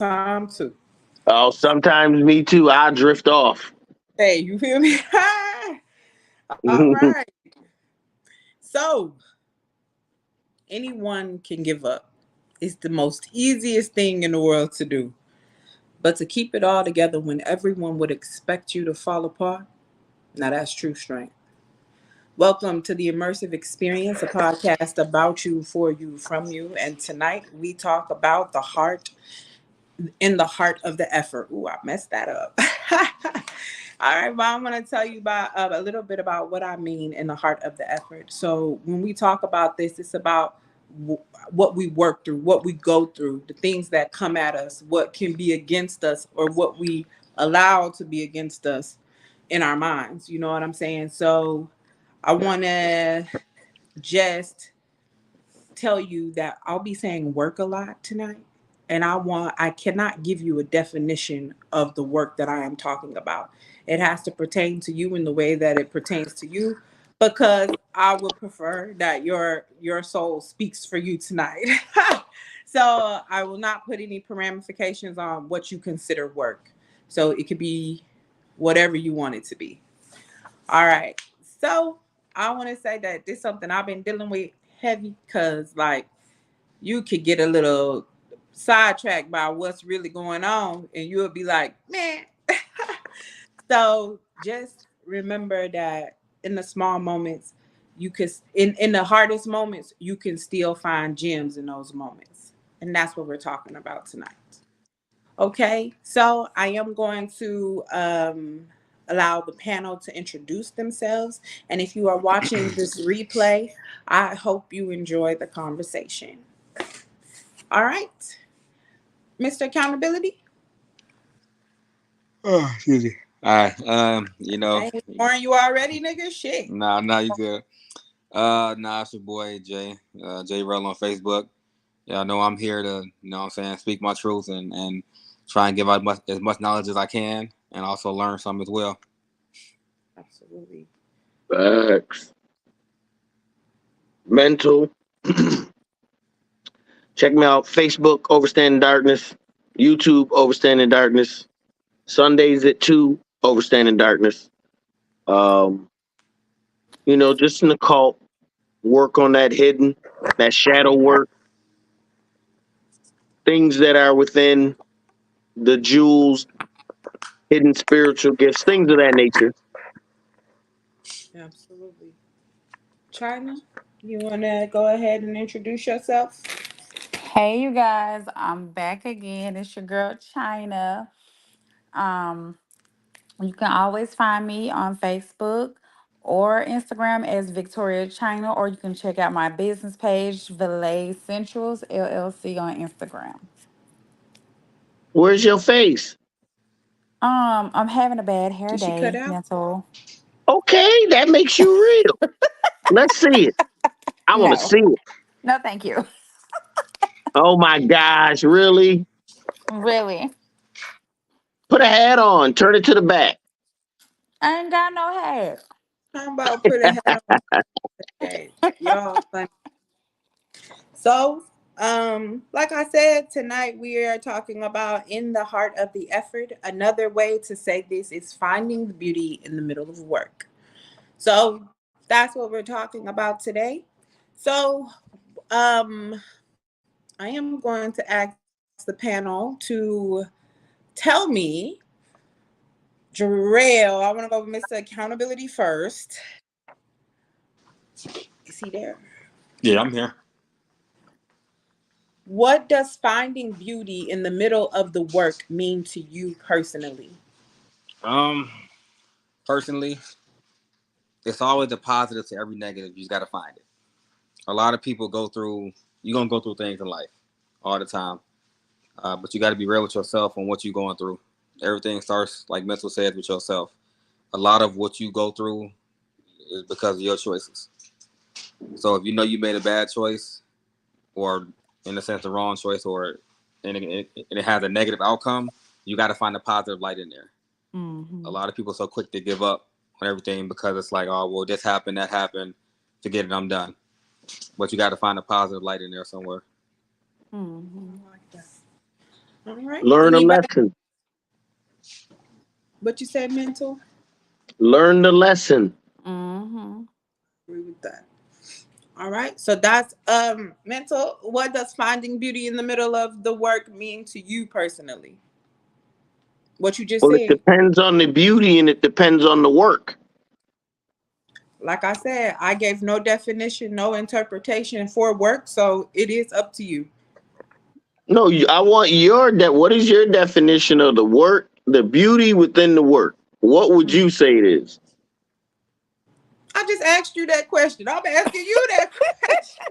time too. Oh, sometimes me too. I drift off. Hey, you feel me? All right. So anyone can give up. It's the most easiest thing in the world to do. But to keep it all together when everyone would expect you to fall apart, now that's true strength. Welcome to the Immersive Experience, a podcast about you, for you, from you. And tonight we talk about the heart, in the heart of the effort. Ooh, I messed that up. All right, well, I'm going to tell you about a little bit about what I mean in the heart of the effort. So when we talk about this, it's about what we work through, what we go through, the things that come at us, what can be against us, or what we allow to be against us in our minds. You know what I'm saying? So I want to just tell you that I'll be saying work a lot tonight. And I cannot give you a definition of the work that I am talking about. It has to pertain to you in the way that it pertains to you, because I would prefer that your soul speaks for you tonight. So I will not put any ramifications on what you consider work. So it could be whatever you want it to be. All right. So I want to say that this is something I've been dealing with heavy, because like you could get a little sidetracked by what's really going on and you'll be like, man. So just remember that in the small moments, you can in the hardest moments, you can still find gems in those moments. And that's what we're talking about tonight. Okay, so I am going to allow the panel to introduce themselves. And if you are watching this replay, I hope you enjoy the conversation. All right, Mr. Accountability. Oh, excuse me. All right. I ain't warning you already, nigga. Shit. You good. It's your boy Jay, Jay Rell on Facebook. Yeah, I know I'm here to, what I'm saying, speak my truth and try and give out as much knowledge as I can, and also learn some as well. Absolutely. Facts. Mental. Check me out. Facebook, Overstanding Darkness. YouTube, Overstanding Darkness. Sundays at 2, Overstanding Darkness. Um, just in the cult, work on that hidden, that shadow work, things that are within the jewels, hidden spiritual gifts, things of that nature. Absolutely. China, you want to go ahead and introduce yourself? Hey, you guys, I'm back again. It's your girl China. Um, you can always find me on Facebook or Instagram as Victoria China, or you can check out my business page, Valet Centrals LLC, on Instagram. Where's your face? I'm having a bad hair Did she cut day, out? mental. Okay, that makes you real. Let's see it. I want to No, see it. no, thank you. Oh my gosh, really? Really, Put a hat on, turn it to the back. I ain't got no hair. How about put a hat on? Okay. Y'all funny. So, like I said, tonight we are talking about in the heart of the effort. Another way to say this is finding the beauty in the middle of work. So that's what we're talking about today. So, um, I am going to ask the panel to tell me, Jarrell, I want to go with Mr. Accountability first. Is he there? Yeah, I'm here. What does finding beauty in the middle of the work mean to you personally? Um, Personally, it's always a positive to every negative. You just got to find it. A lot of people you're going to go through things in life all the time. But you got to be real with yourself on what you're going through. Everything starts, like Mental said, with yourself. A lot of what you go through is because of your choices. So if you know you made a bad choice, or in a sense the wrong choice, and it has a negative outcome, you got to find a positive light in there. A Mm-hmm. lot of people are so quick to give up on everything because it's like, oh well, this happened, that happened, forget it, I'm done. But you got to find a positive light in there somewhere. Mm-hmm. I like that. All right. Learn a Anybody? lesson. What you said, mental? Learn the lesson. Mm-hmm. Agree with that. All right. So that's mental. What does finding beauty in the middle of the work mean to you personally? What you just Well, it said. depends on the beauty and it depends on the work. Like I said, I gave no definition, no interpretation for work, so it is up to you. No, I want what is your definition of the work, the beauty within the work? What would you say it is? I just asked you that question. I'm asking you that question.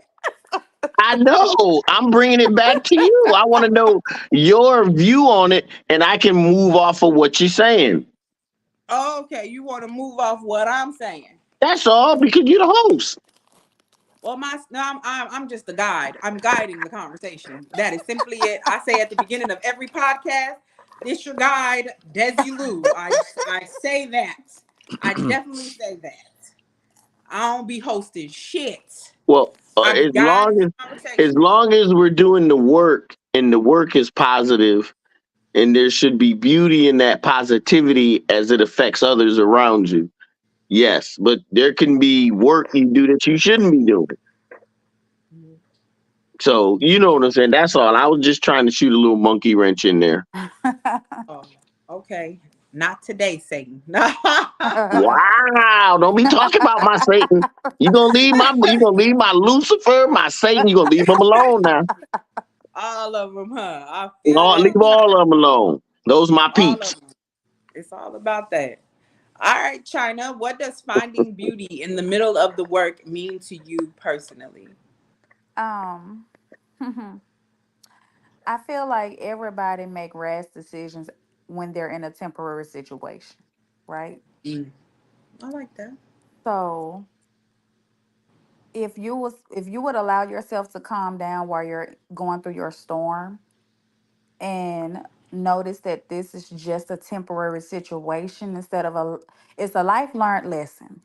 I know. I'm bringing it back to you. I want to know your view on it, and I can move off of what you're saying. Okay, you want to move off what I'm saying. That's all because you're the host. Well, no, I'm just the guide. I'm guiding the conversation. That is simply it. I say at the beginning of every podcast, "This your guide, Desi Lou." I say that. I definitely say that. I don't be hosting shit. Well, I be guiding the as conversation. long as we're doing the work and the work is positive, and there should be beauty in that positivity as it affects others around you. Yes, but there can be work you do that you shouldn't be doing. So you know what I'm saying. That's all. I was just trying to shoot a little monkey wrench in there. Oh, okay. Not today, Satan. Wow! Don't be talking about my Satan. You gonna leave my Lucifer, my Satan. You gonna leave them alone now. All of them, huh? I feel No, that. leave all of them alone. Those my All of peeps. them. It's all about that. All right, China. What does finding beauty in the middle of the work mean to you personally? um, I feel like everybody make rash decisions when they're in a temporary situation, right? Mm, I like that. So if you would allow yourself to calm down while you're going through your storm and notice that this is just a temporary situation instead of a it's a life learned lesson,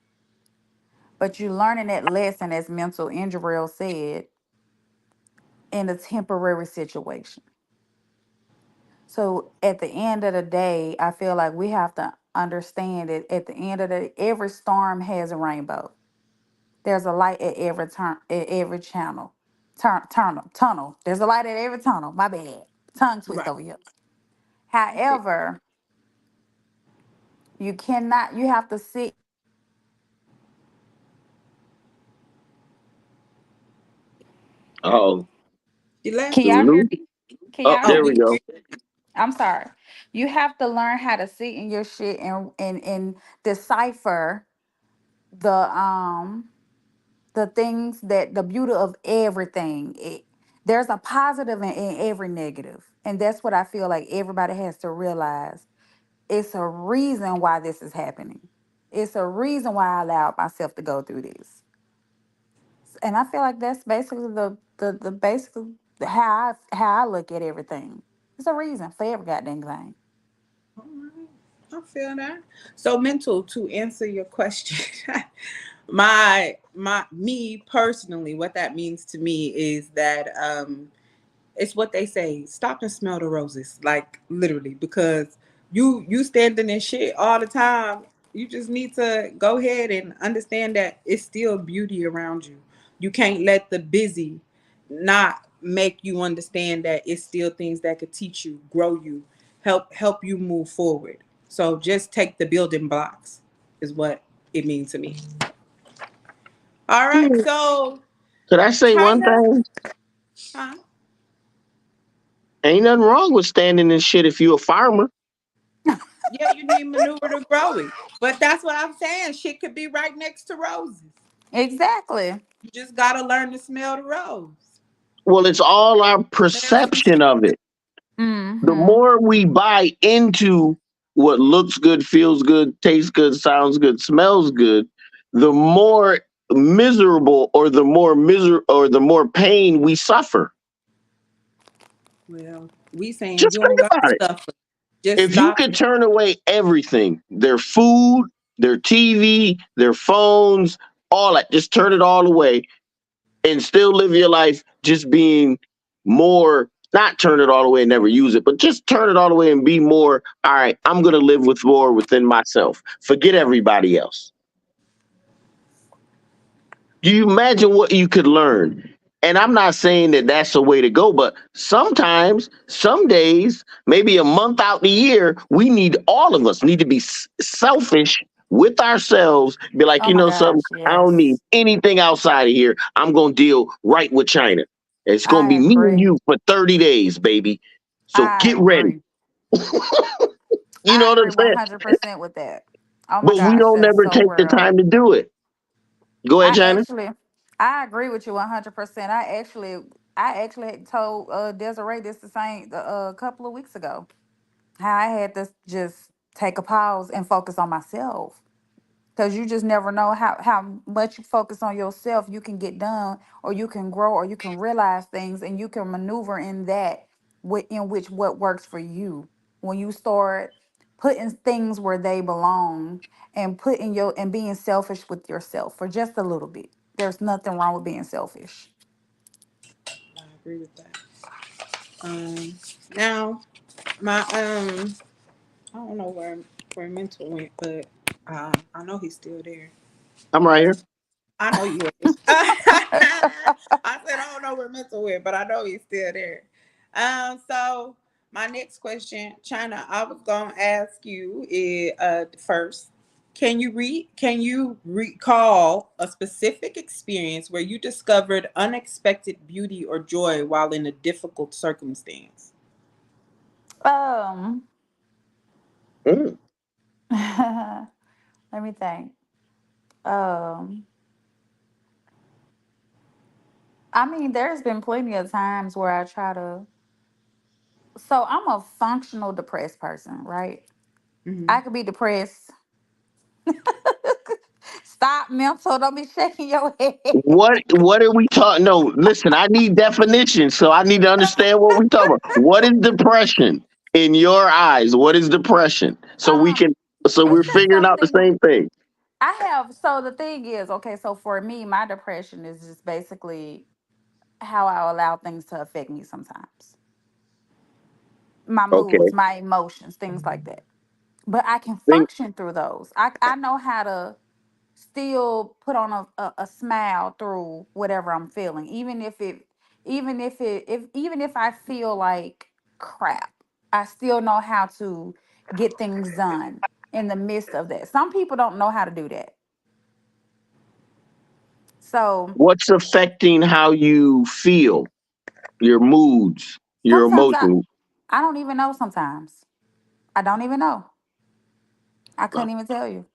but you learning that lesson, as mental injury said, in a temporary situation. So at the end of the day, I feel like we have to understand that at the end of the every storm has a rainbow. There's a light at every turn, at every channel. Tunnel. There's a light at every tunnel. My bad. Tongue twist Right. over here. I feel. However, you have to sit. Oh, She Can left. y'all hear Lou. me? Can Oh, y'all Oh, hear there we we can me? hear go. I'm sorry. You have to learn how to sit in your shit and decipher the the things that the beauty of everything. There's a positive in every negative. And that's what I feel like everybody has to realize. It's a reason why this is happening. It's a reason why I allowed myself to go through this. And I feel like that's basically the basically how I look at everything. It's a reason for every goddamn thing. All right. I feel that. So mental to answer your question. My me personally, what that means to me is that it's what they say, stop and smell the roses, like literally, because you standing in shit all the time. You just need to go ahead and understand that it's still beauty around you. You can't let the busy not make you understand that it's still things that could teach you, grow you, help you move forward. So just take the building blocks is what it means to me. All right, so Could I say one China, thing? huh? Ain't nothing wrong with standing in shit if you a farmer. Yeah, you need manure to grow it. But that's what I'm saying. Shit could be right next to roses. Exactly. You just gotta learn to smell the rose. Well, it's all our Smell some perception shit. of it. The Mm-hmm. more we buy into what looks good, feels good, tastes good, sounds good, smells good, the more miserable or the more pain we suffer. Well, we saying Just you don't think got about it. stuff. Just If you stop. could turn away everything, their food, their TV, their phones, all that, just turn it all away and still live your life just being more Not turn it all the way and never use it, but just turn it all the way and be more, all right, I'm going to live with more within myself. Forget everybody else. Do you imagine what you could learn? And I'm not saying that that's the way to go, but sometimes, some days, maybe a month out the year, we need all of us need to be selfish with ourselves. Be like, Oh you my know something, gosh, I don't need yes. anything outside of here. I'm gonna deal right with China. It's gonna I be me and agree. you for 30 days, baby. So I get ready. agree. You know I what I'm agree saying? 100% with that. Oh my But we gosh, don't that's never so take the real. time to do it. Go ahead, I China. actually, I agree with you 100%. I actually told Desiree this the same a couple of weeks ago. How I had to just take a pause and focus on myself. Because you just never know how much you focus on yourself, you can get done, or you can grow, or you can realize things, and you can maneuver in that, in which what works for you. When you start putting things where they belong, and putting your and being selfish with yourself for just a little bit. There's nothing wrong with being selfish. I agree with that. Now my I don't know where mental went, but I know he's still there. I'm right here. I know you is. I said I don't know where mental went, but I know he's still there. So my next question, China, I was gonna ask you first. Can you recall a specific experience where you discovered unexpected beauty or joy while in a difficult circumstance? um, Mm. let me think. Um, I mean, there's been plenty of times where I try to. So I'm a functional depressed person, right? Hmm. I could be depressed. Stop, mental. Don't be shaking your head. What are we talking? No, listen, I need definitions, so I need to understand what we talking about. What is depression in your eyes? What is depression? um, So we're it's just figuring out the something same thing. I have. So the thing is, okay. So for me, my depression is just basically how I allow things to affect me. Sometimes my moods, Okay. my emotions, things like that. But I can Think function through those. I know how to still put on a smile through whatever I'm feeling, even if I feel like crap, I still know how to get things done in the midst of that. Some people don't know how to do that. So what's affecting how you feel, your moods, your sometimes emotions. I don't even know. Sometimes I don't even know. I couldn't even tell you.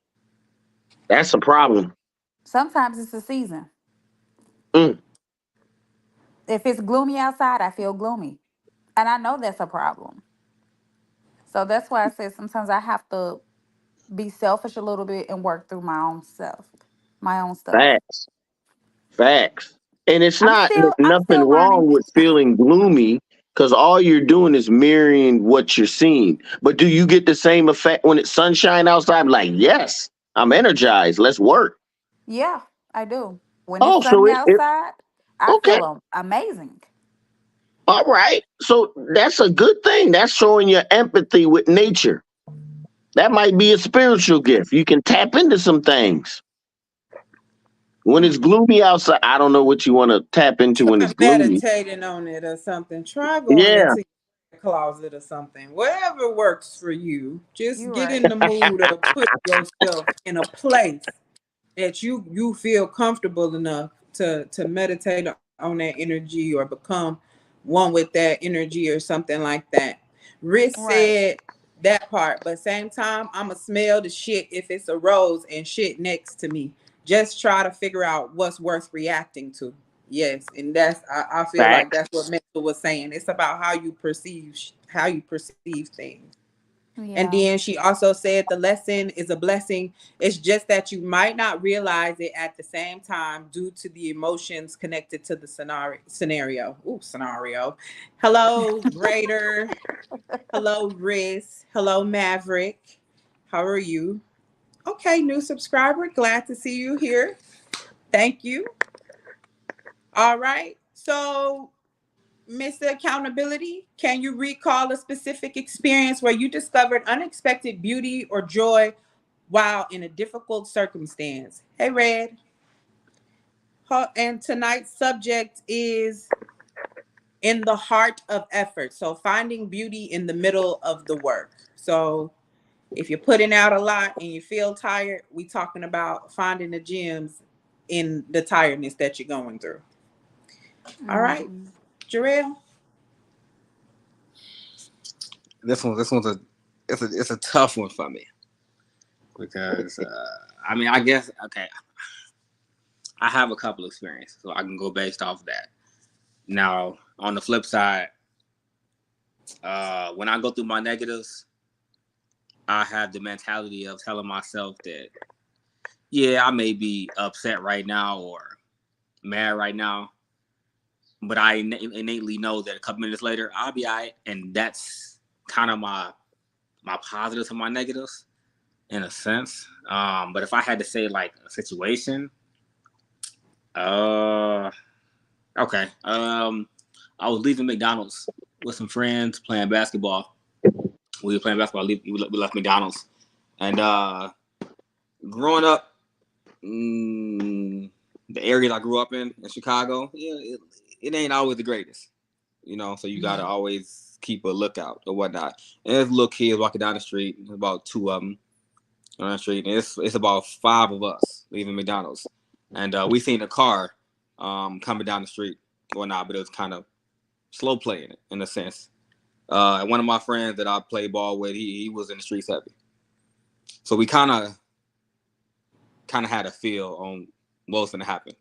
That's a problem. Sometimes it's a season. Mm. If it's gloomy outside, I feel gloomy, and I know that's a problem. So that's why I said sometimes I have to be selfish a little bit and work through my own self, my own stuff. Facts. Facts. And it's not I'm nothing still learning. wrong with feeling gloomy because all you're doing is mirroring what you're seeing. But do you get the same effect when it's sunshine outside? Like, yes, I'm energized. Let's work. Yeah, I do. When it's Oh, so sunny it outside, I okay. feel amazing. All right. So that's a good thing. That's showing your empathy with nature. That might be a spiritual gift. You can tap into some things. When it's Mm, gloomy outside, I don't know what you want to tap into when Try it's gloomy. meditating on it or something. Try going Yeah, into your closet or something. Whatever works for you. Just you're get right. in the mood of putting yourself in a place that you feel comfortable enough to meditate on that energy or become one with that energy or something like that. Risk Right. said that part, but same time I'ma smell the shit if it's a rose and shit next to me. Just try to figure out what's worth reacting to. Yes, and I feel like facts. that's what Mental was saying. It's about how you perceive things. And Yeah. then she also said the lesson is a blessing. It's just that you might not realize it at the same time due to the emotions connected to the scenario. Ooh, scenario. Hello, Greater. Hello, Riz. Hello, Maverick. How are you? Okay, new subscriber. Glad to see you here. Thank you. All right. So Mr. Accountability, can you recall a specific experience where you discovered unexpected beauty or joy while in a difficult circumstance? Hey, Red. And tonight's subject is in the heart of effort. So finding beauty in the middle of the work. So if you're putting out a lot and you feel tired, we talking about finding the gems in the tiredness that you're going through. All right, Mm-hmm. Jarrell. This one's it's a tough one for me because I mean I guess okay I have a couple experiences so I can go based off of that. Now on the flip side, when I go through my negatives, I have the mentality of telling myself that yeah I may be upset right now or mad right now, but I innately know that a couple minutes later I'll be alright, and that's kind of my positives and my negatives in a sense. But if I had to say like a situation, uh, okay, I was leaving McDonald's with some friends playing basketball. We were playing basketball. We left McDonald's, and growing up, the area I grew up in Chicago, yeah, it ain't always the greatest, you know. So you gotta always keep a lookout or whatnot. And there's little kids walking down the street. There's about two of them on the street, and it's about five of us leaving McDonald's, and we seen a car coming down the street or not, but it was kind of slow playing it in a sense. And one of my friends that I play ball with, he was in the streets heavy, so we kind of had a feel on what was going to happen,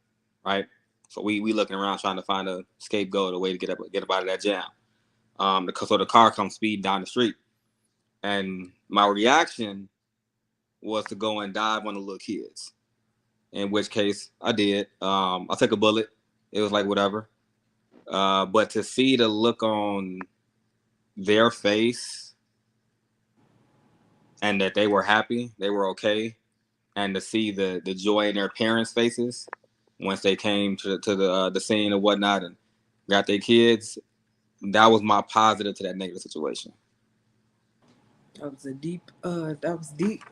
right? So we looking around trying to find a scapegoat, a way to get up out of that jam. So the car comes speeding down the street, and my reaction was to go and dive on the little kids. In which case I did. I took a bullet. It was like whatever. But to see the look on their face and that they were happy, they were okay, and to see the joy in their parents' faces once they came to the scene and whatnot and got their kids, that was my positive to that negative situation. That was a deep. That was deep.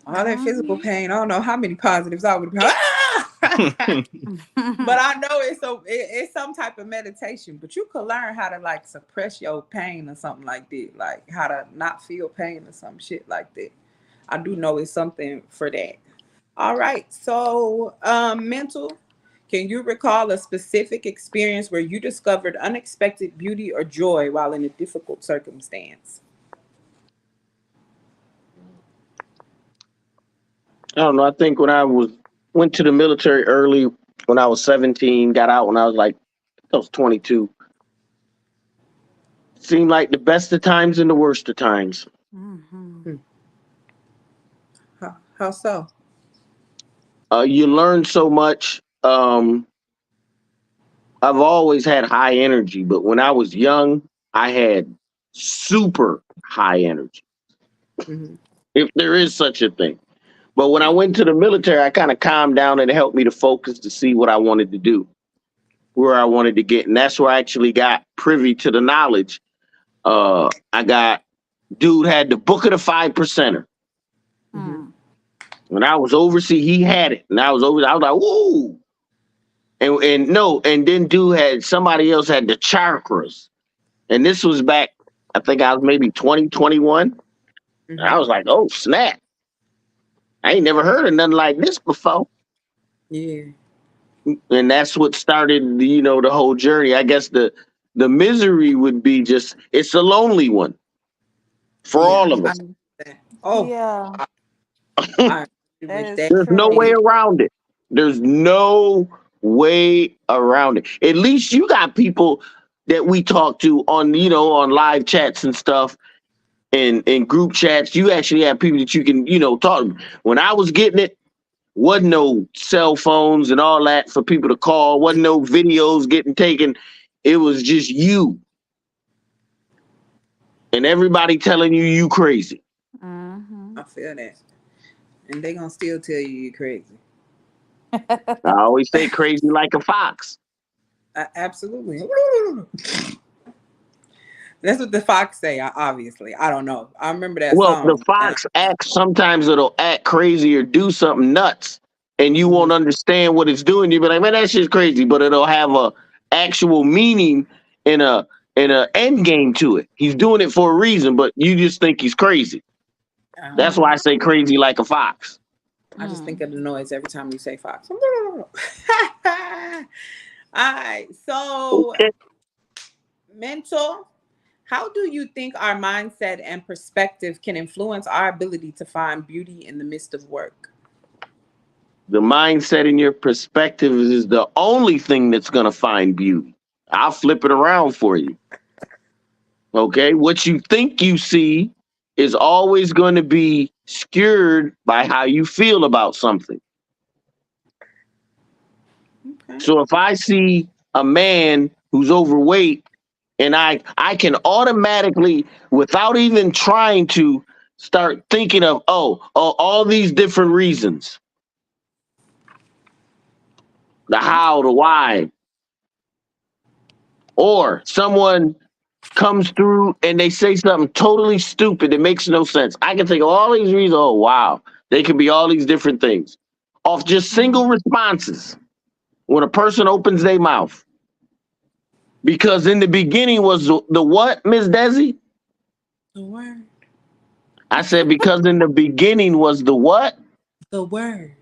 All that physical Mm-hmm. pain. I don't know how many positives I would have. But I know it's some type of meditation. But you could learn how to like suppress your pain or something like that, like how to not feel pain or some shit like that. I do know it's something for that. All right. So, mental. Can you recall a specific experience where you discovered unexpected beauty or joy while in a difficult circumstance? I don't know. I think when I went to the military early, when I was 17, got out when I was like I was 22. Seemed like the best of times and the worst of times. Mm-hmm. Hmm. How so? You learn so much. I've always had high energy, but when I was young, I had super high energy, Hmm. if there is such a thing. But when I went to the military, I kind of calmed down and it helped me to focus to see what I wanted to do, where I wanted to get. And that's where I actually got privy to the knowledge. I got, dude had the book of the 5 percenter. Hmm. When I was overseas, he had it. And I was like, whoa. And no, and then dude had somebody else had the chakras. And this was back, I think I was maybe 2021. I Hmm. was like, oh snap. I ain't never heard of nothing like this before. Yeah. And that's what started the whole journey. I guess the misery would be just it's a lonely one for Yeah. all of I us. know that. Oh, Yeah, I that wish is that There's no way true. did. around it. There's no way around it. At least you got people that we talk to on live chats and stuff and in group chats. You actually have people that you can talk to. When I was getting it, wasn't no cell phones and all that for people to call. Wasn't no videos getting taken. It was just you and everybody telling you crazy. Mm-hmm. I feel that. And they gonna still tell you you're crazy. I always say crazy like a fox. Absolutely. That's what the fox say. Obviously, I don't know. I remember that Well, the song. fox acts, sometimes it'll act crazy or do something nuts, and you Mhm. won't understand what it's doing. You'll be like, man, that shit's crazy, but it'll have a actual meaning and a end game to it. He's doing it for a reason, but you just think he's crazy. That's why I Mm, say crazy like a fox. I just think mm. of the noise every time you say fox. All right. So, Okay. mental. How do you think our mindset and perspective can influence our ability to find beauty in the midst of work? The mindset and your perspective is the only thing that's going to find beauty. I'll flip it around for you. Okay. What you think you see is always going to be skewed by how you feel about something. Okay. So if I see a man who's overweight and I can automatically, without even trying to, start thinking of, oh, all these different reasons, the how, the why. Or someone comes through and they say something totally stupid that makes no sense. I can think of all these reasons. Oh, wow. They could be all these different things off just single Mm. responses when a person opens their mouth. Because in the beginning was the what, Miss Desi? The word. I said, because in the beginning was the what? The word.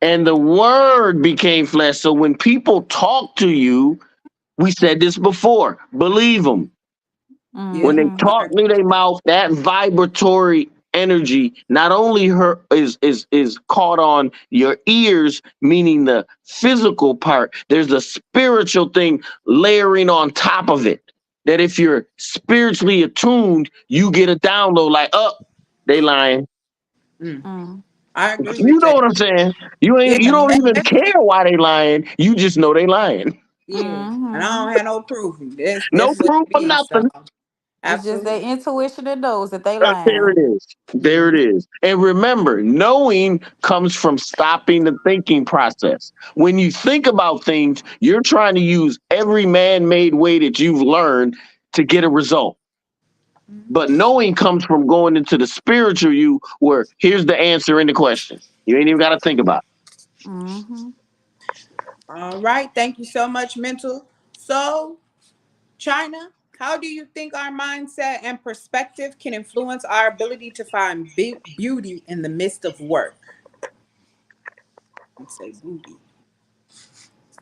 And the word became flesh. So when people talk to you, we said this before, believe them. When Yeah. they Mhm. I talk through their mouth, that vibratory energy not only is caught on your ears, meaning the physical part, there's a spiritual thing layering on top of it. That if you're spiritually attuned, you get a download like, oh, they lying. mm, Mm. I agree You with know that. what I'm saying? You Yeah. ain't you don't even care why they lying. You just know they lying. Yeah. And I don't Mhm. have no proof. That's No what proof it or is. So nothing. It's just absolutely. their intuition that knows that they There it lying. is. There it Hmm. is. And remember, knowing comes from stopping the thinking process. When you think about things, you're trying to use every man made way that you've learned to get a result. But knowing comes from going into the spiritual you, where here's the answer in the question. You ain't even got to think about Mhm. All right. Thank you so much, mental. So, China, how do you think our mindset and perspective can influence our ability to find beauty in the midst of work? Let's say booty.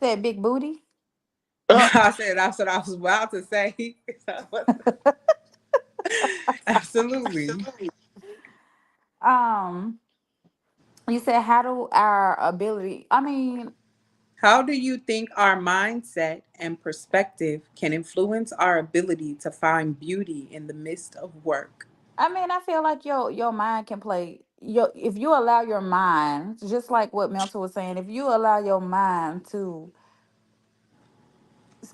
Said big booty. it. I said that's what I was about to say. Absolutely. Um, you said how do our ability? I mean, How do you think our mindset and perspective can influence our ability to find beauty in the midst of work? I feel like your mind can play your if you allow your mind, just like what Mental was saying, if you allow your mind to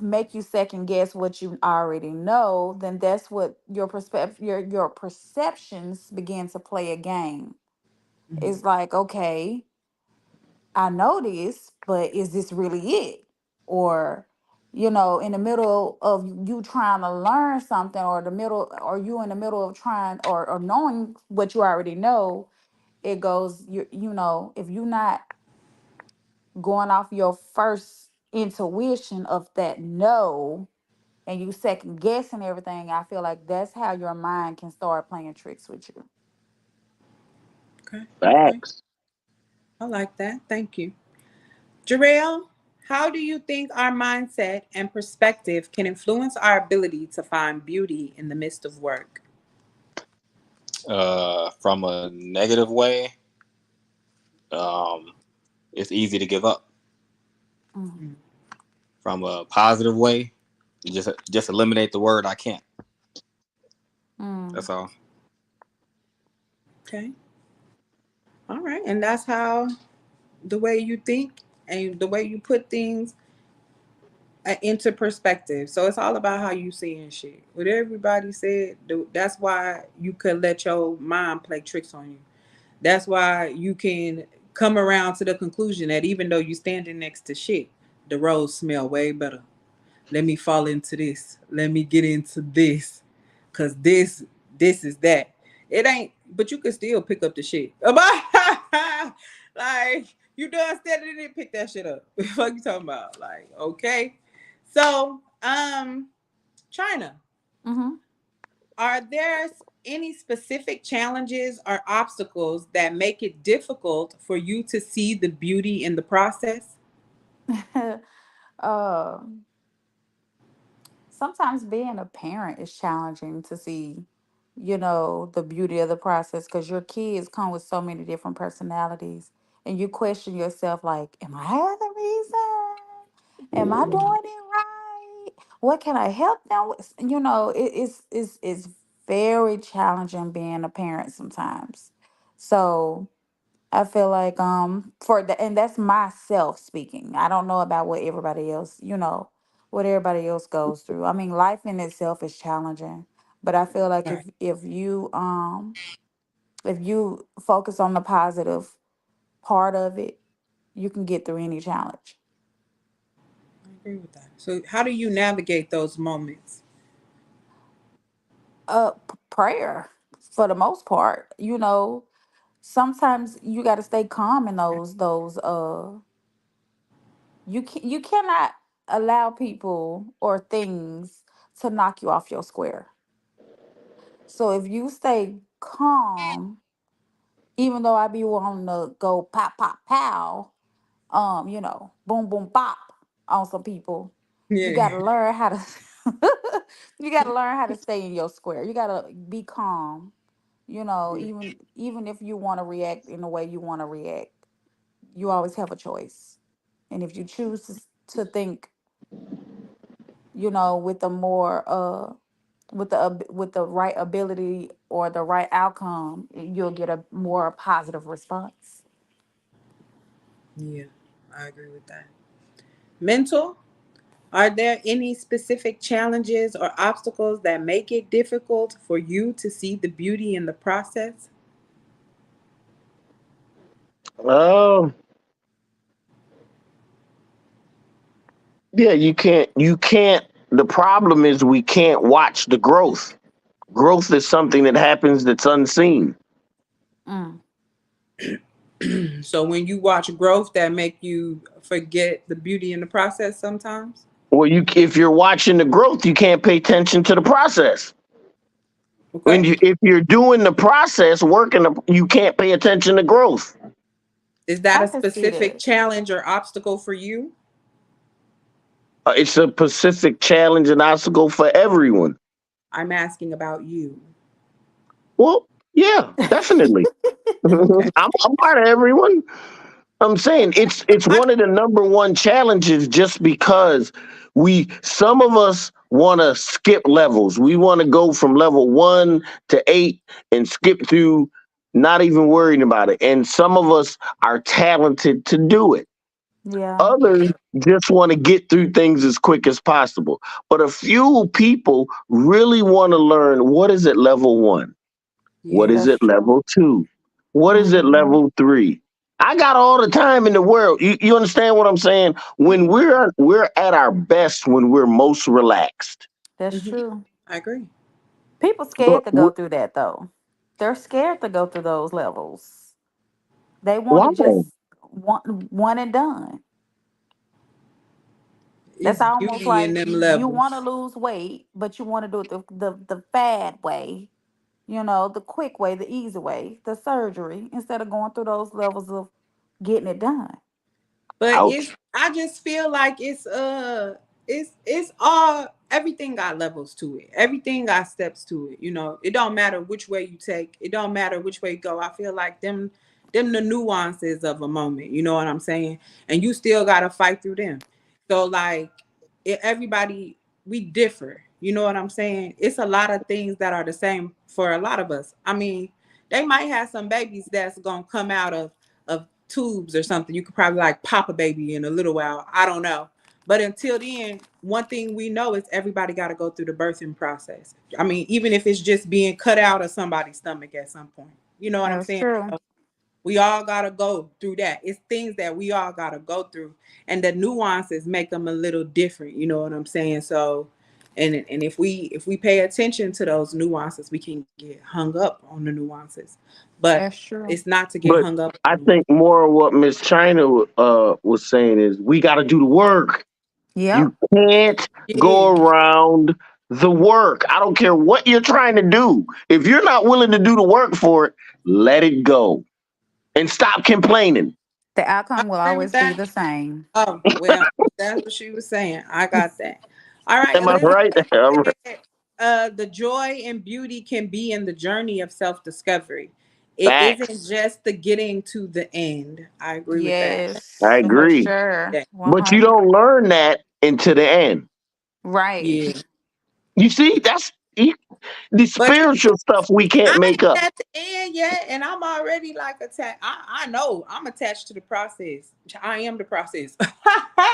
make you second guess what you already know, then that's what your perspective your perceptions begin to play a game. Mhm. It's like, okay, I know this, but is this really it? Or, in the middle of you trying to learn something, or you in the middle of trying or knowing what you already know, it goes, if you're not going off your first intuition of that no, and you second guessing everything, I feel like that's how your mind can start playing tricks with you. Okay. Okay. Facts. I like that. Thank you. Jarrell, how do you think our mindset and perspective can influence our ability to find beauty in the midst of work? From a negative way, um, it's easy to give up. Mm, Mm. From a positive way, just eliminate the word I can't. mm, That's all. Okay. All right. And that's how the way you think and the way you put things into perspective. So it's all about how you seeing shit. What everybody said, that's why you could let your mind play tricks on you. That's why you can come around to the conclusion that even though you standing next to shit, the roads smell way better. Let me fall into this. Let me get into this. cause this is that. It ain't, but you can still pick up the shit. Like you done steady didn't pick that shit up. What you talking about? Like, okay. So, China, Mm-hmm. are there any specific challenges or obstacles that make it difficult for you to see the beauty in the process? um Sometimes being a parent is challenging to see, the beauty of the process because your kids come with so many different personalities and you question yourself like, am I the reason? Am I doing it right? What can I help them with? It's very challenging being a parent sometimes. So I feel like for the and that's myself speaking. I don't know about what everybody else goes through. I mean, life in itself is challenging, but I feel like Right. if you focus on the positive part of it, you can get through any challenge. I agree with that. So, how do you navigate those moments? Prayer for the most part, sometimes you got to stay calm in those. You cannot allow people or things to knock you off your square. So if you stay calm, even though I be wanting to go pop pop pow, boom boom bop on some people, you Yeah, gotta learn how to you gotta learn how to stay in your square. You gotta be calm. yeah, Even if you want to react in the way you want to react, you always have a choice. And if you choose to think with a more with the right ability or the right outcome, you'll get a more positive response. yeah. I agree with that. Mental. Are there any specific challenges or obstacles that make it difficult for you to see the beauty in the process? Um, yeah, you can't. The problem is we can't watch the growth. Growth is something that happens that's unseen. Mm, So when you watch growth, that make you forget the beauty in the process sometimes. Well, if you're watching the growth, you can't pay attention to the process. Okay. If you're doing the process, you can't pay attention to growth. Is that I a can see specific that. challenge or obstacle for you? It's a Pacific challenge and obstacle for everyone. I'm asking about you. Well, yeah, definitely. Okay. I'm part of everyone. I'm saying it's I, one of the number one challenges just because some of us want to skip levels. We want to go from level 1 to 8 and skip through, not even worrying about it. And some of us are talented to do it. Yeah, Others just want to get through things as quick as possible. But a few people really want to learn, what is it level 1? What yeah. is that's it true. level 2? What is it Hmm. level 3? I got all the time in the world. You understand what I'm saying? When we're at our best, when we're most relaxed. That's Hmm. true. I agree. People But scared to go through that though. They're scared to go through those levels. They want why? to just want one and done. That's It's almost beauty in like them you want to levels. lose weight, but you want to do it the fad way, the quick way, the easy way, the surgery, instead of going through those levels of getting it done. But it's Ouch. I just feel like it's all everything got levels to it. Everything got steps to it. It don't matter which way you take. It don't matter which way you go. I feel like them the nuances of a moment. You know what I'm saying? And you still gotta fight through them. So like everybody we differ. You know what I'm saying? It's a lot of things that are the same for a lot of us. I mean, they might have some babies that's gonna come out of tubes or something. You could probably like pop a baby in a little while. I don't know. But until then, one thing we know is everybody got to go through the birthing process. I mean, even if it's just being cut out of somebody's stomach at some point. You know what I'm That's saying? true. We all got to go through that. It's things that we all got to go through. And the nuances make them a little different. You know what I'm saying? So And if we pay attention to those nuances, we can get hung up on the nuances. But That's true. it's not to get But hung up I on. think more of what Miss China was saying is we got to do the work. You Yep. can't go Yeah. around the work. I don't care what you're trying to do. If you're not willing to do the work for it, let it go and stop complaining. The I outcome will agree with always be that. the same. Oh, well, that's what she was saying. I got that. All right, Am I Elizabeth right? I'm right. said, the joy and beauty can be in the journey of self discovery. It isn't Facts. just the getting to the end. I agree with that. I Yes, for agree. sure. Yeah. But you 100. don't learn that until the end. Right. Yeah. You see, the But you spiritual stuff we can't I make up. ain't at the end yet, and I'm already like attached. I know I'm attached to the process. I am the process.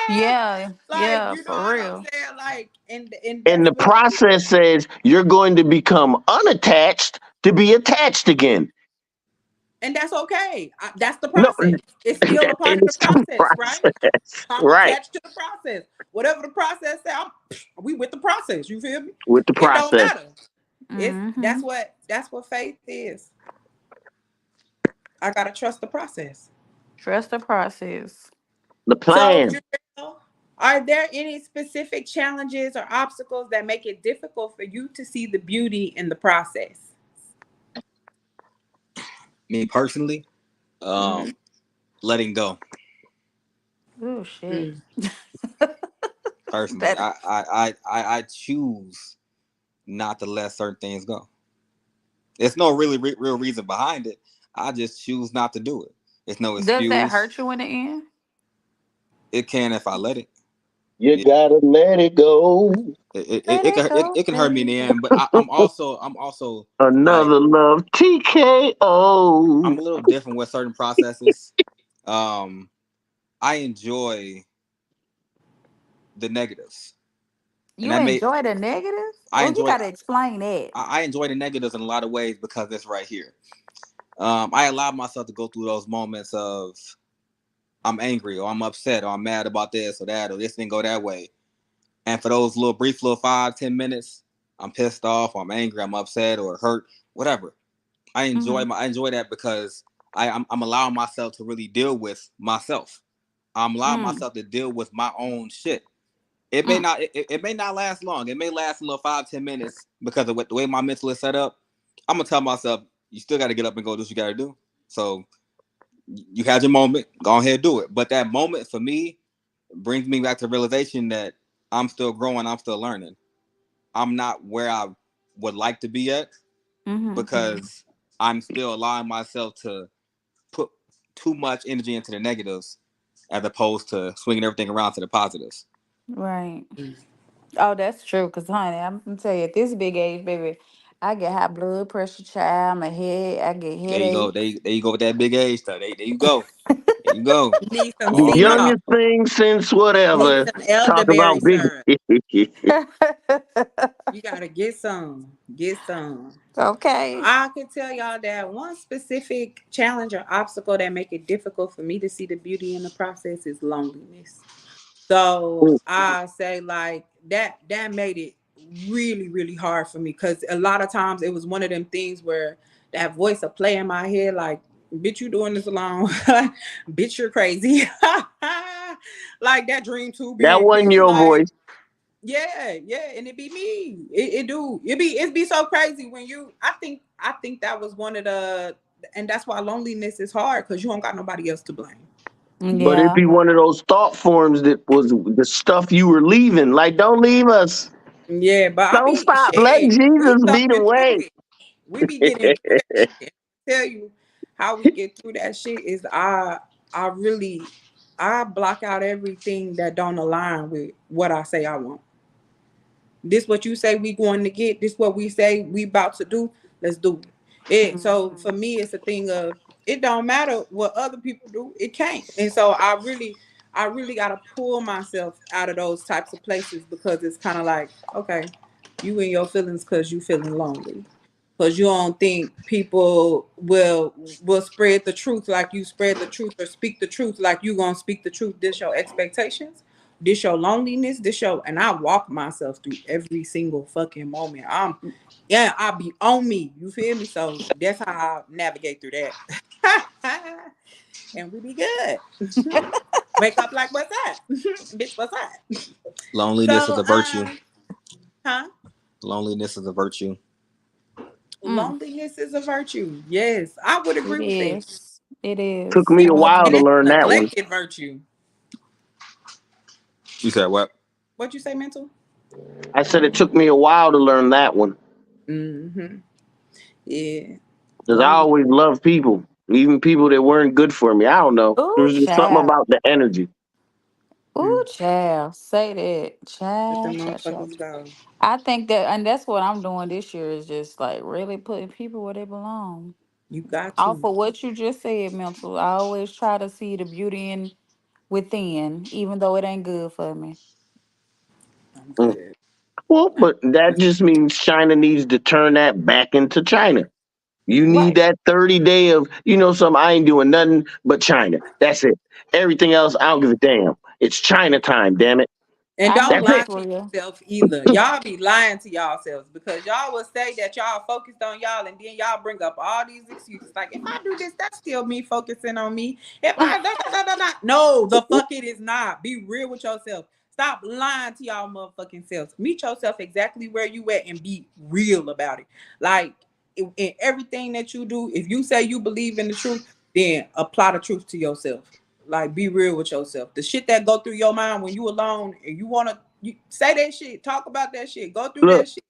Yeah. Like, Yeah, you know for what I'm real. saying? Like, and And that's the what it is. process says you're going to become unattached to be attached again. And that's okay. That's the No, process. It's still a part of the it's the process, right? process. I'm Right. attached to the process. Whatever the process says, we with the process. You feel me? With the It don't process. matter. It's Mm-hmm. that's what faith is. I gotta trust the process. Trust the process. The So, plan. Jarrell, are there any specific challenges or obstacles that make it difficult for you to see the beauty in the process? Me personally, Mm-hmm. letting go. Oh shit. Mm. Personally, That I choose not to let certain things go. There's no really real reason behind it. I just choose not to do it. It's no does that excuse. hurt you in the end? It can if I let it. You Yeah, gotta let it go. Let it go, it can hurt me in the baby. end. But I'm also like Another love I'm TKO. a little different with certain processes. Um, I enjoy the negatives, and You that made enjoy the negatives? I Well, you enjoy gotta explain that. I enjoy the negatives in a lot of ways because it's right here. I allow myself to go through those moments of I'm angry or I'm upset or I'm mad about this or that or this didn't go that way. And for those little brief little 5-10 minutes, I'm pissed off or I'm angry, I'm upset or hurt, whatever. Mm-hmm. I enjoy that because I'm allowing myself to really deal with myself. I'm allowing Mm. myself to deal with my own shit. It may Mm. not it may not last long. It may last a little 5-10 minutes because of the way my mental is set up. I'm gonna tell myself you still got to get up and go do what you got to do. So you had your moment, go ahead and do it. But that moment for me brings me back to the realization that I'm still growing, I'm still learning. I'm not where I would like to be at Mm-hmm. because I'm still allowing myself to put too much energy into the negatives as opposed to swinging everything around to the positives. Right. Oh, that's true. Cause honey, I'm gonna tell you, at this big age, baby, I get high blood pressure, child. My head, I get There you go. headaches. There you go with that big age stuff. There you go. There you go. You need some The Already. CNOS. youngest thing since You need whatever. some Talk about elderberry big. syrup. You gotta get some. Get some. Okay. I can tell y'all that one specific challenge or obstacle that make it difficult for me to see the beauty in the process is loneliness. So I say like that made it really, really hard for me because a lot of times it was one of them things where that voice will play in my head like, bitch, you doing this alone. Bitch, you're crazy. Like that dream too That big, wasn't bitch. your Like, voice. yeah, yeah, and it be me. It do. It be so crazy when you. I think that was one of the, and that's why loneliness is hard because you don't got nobody else to blame. But it'd Yeah. be one of those thought forms that was the stuff you were leaving. Like, don't leave us. Yeah, but I Don't be stop. Let shit. We Jesus be the thumbing through way. it. We be getting through that shit. Tell you how we get through that shit is I really I block out everything that don't align with what I say I want. This what you say we going to get. This what we say we about to do. Let's do it. So Mhm. for me, it's a thing of it don't matter what other people do. It can't. And so I really gotta pull myself out of those types of places because it's kind of like, okay, you in your feelings because you feeling lonely. Because you don't think people will spread the truth like you spread the truth or speak the truth like you gonna speak the truth. This your expectations, This your loneliness, this your, and I walk myself through every single fucking moment. Yeah, I be on me. You feel me? So that's how I navigate through that. And we be good. Wake up like, what's that? Bitch, what's that? Loneliness is So, a virtue. huh? Loneliness is a virtue. Mm, Loneliness is a virtue. Yes, I would it agree with that. is. It Took is. me a while And to it's learn a that one. neglected virtue. You said what? What you say, mental? I said it took me a while to learn that one Mm-hmm. Yeah. because I Lonely. always loved people, even people that weren't good for me. I don't know. There Ooh, was just something child. about the energy. Ooh, Mm. child. Say that. Let them Child, child, child. motherfuckers go. I think that, and that's what I'm doing this year is just like really putting people where they belong. You got Off to. of what you just said, mental. I always try to see the beauty in within, even though it ain't good for me. I'm Mm. good. Well, I'm but that just means China needs to turn that back into China. You need Right. that 30-day of, some, I ain't doing nothing but China. That's it. Everything else, I don't give a damn. It's China time, damn it. And I know don't That's lie it. that's to real. yourself either. Y'all be lying to yourselves because y'all will say that y'all focused on y'all and then y'all bring up all these excuses. Like, if I do this, that's still me focusing on me. If I da, da, da, da, da. No, the fuck it is not. Be real with yourself. Stop lying to y'all motherfucking selves. Meet yourself exactly where you at and be real about it. Like in everything that you do, if you say you believe in the truth, then apply the truth to yourself. Like, be real with yourself. The shit that go through your mind when you alone and you wanna you say that shit, talk about that shit, go through Look, that shit.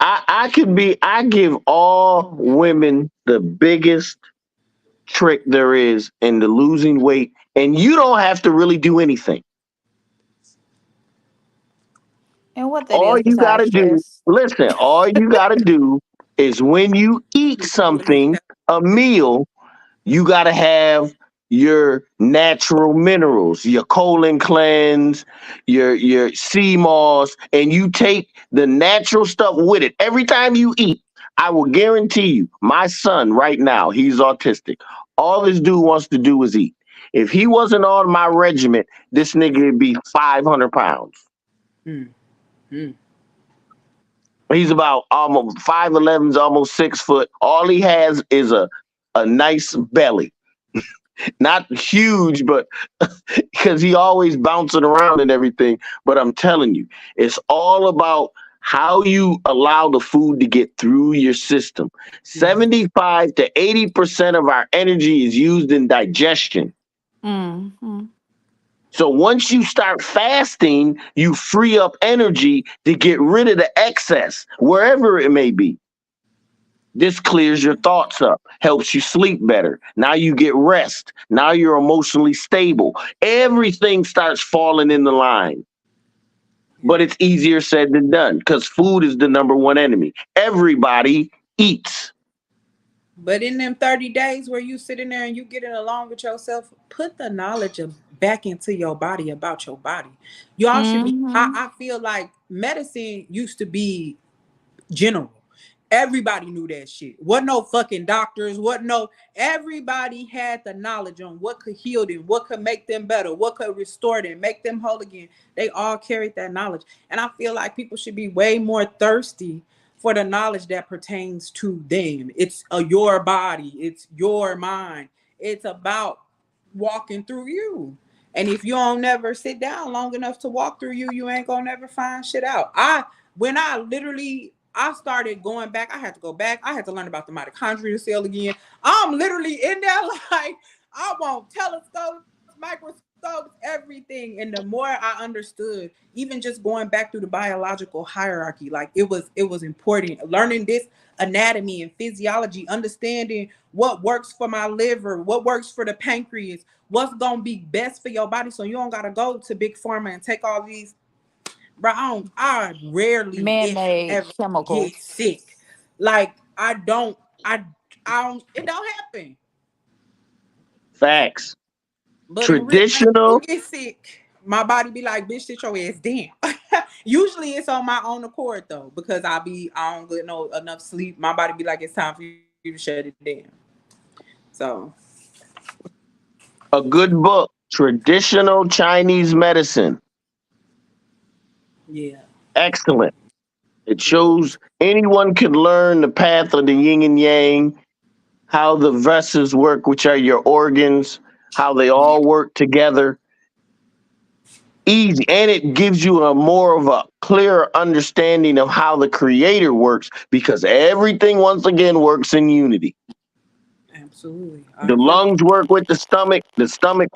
I give all women the biggest trick there is in the losing weight, and you don't have to really do anything. And what that All is you got besides to do, stress. listen, all you got to do is when you eat something, a meal, you got to have your natural minerals, your colon cleanse, your sea moss, and you take the natural stuff with it. Every time you eat, I will guarantee you, my son right now, he's autistic. All this dude wants to do is eat. If he wasn't on my regiment, this nigga would be 500 pounds. Mm, mm. He's about almost 5'11", almost 6 foot. All he has is a nice belly. Not huge, but because he always bouncing around and everything. But I'm telling you, it's all about how you allow the food to get through your system. Mhm. 75 to 80% of our energy is used in digestion. Mm-hmm. So once you start fasting, you free up energy to get rid of the excess, wherever it may be. This clears your thoughts up, helps you sleep better. Now you get rest. Now you're emotionally stable. Everything starts falling in the line. But it's easier said than done because food is the number one enemy. Everybody eats. But in them 30 days where you sitting there and you getting along with yourself, put the knowledge of back into your body about your body. Y'all should be Mm-hmm. I feel like medicine used to be general. Everybody knew that shit. What no fucking doctors, what no everybody had the knowledge on what could heal them, what could make them better, what could restore them, make them whole again. They all carried that knowledge. And I feel like people should be way more thirsty for the knowledge that pertains to them. It's your body, it's your mind. It's about walking through you. And if you don't never sit down long enough to walk through you, you ain't gonna never find shit out. When I literally I started going back, I had to go back. I had to learn about the mitochondrial cell again. I'm literally in there like I want telescopes, microscopes, everything. And the more I understood, even just going back through the biological hierarchy, like it was important. Learning this anatomy and physiology, understanding what works for my liver, what works for the pancreas, what's gonna be best for your body, so you don't gotta go to big pharma and take all these. Bro, I rarely, if Man-made ever, get chemicals. sick. Like I, I don't. It don't happen. Facts. But in real life, I do Traditional. get sick. My body be like, "Bitch, sit your ass down." Usually, it's on my own accord though, because I don't get no enough sleep. My body be like, "It's time for you to shut it down." So A good book, Traditional Chinese Medicine. Yeah. Excellent. It Yeah. shows anyone can learn the path of the yin and yang, how the vessels work, which are your organs, how they all work together. Easy. And it gives you a more of a clearer understanding of how the creator works because everything, once again, works in unity. Absolutely. I The agree. lungs work with the stomach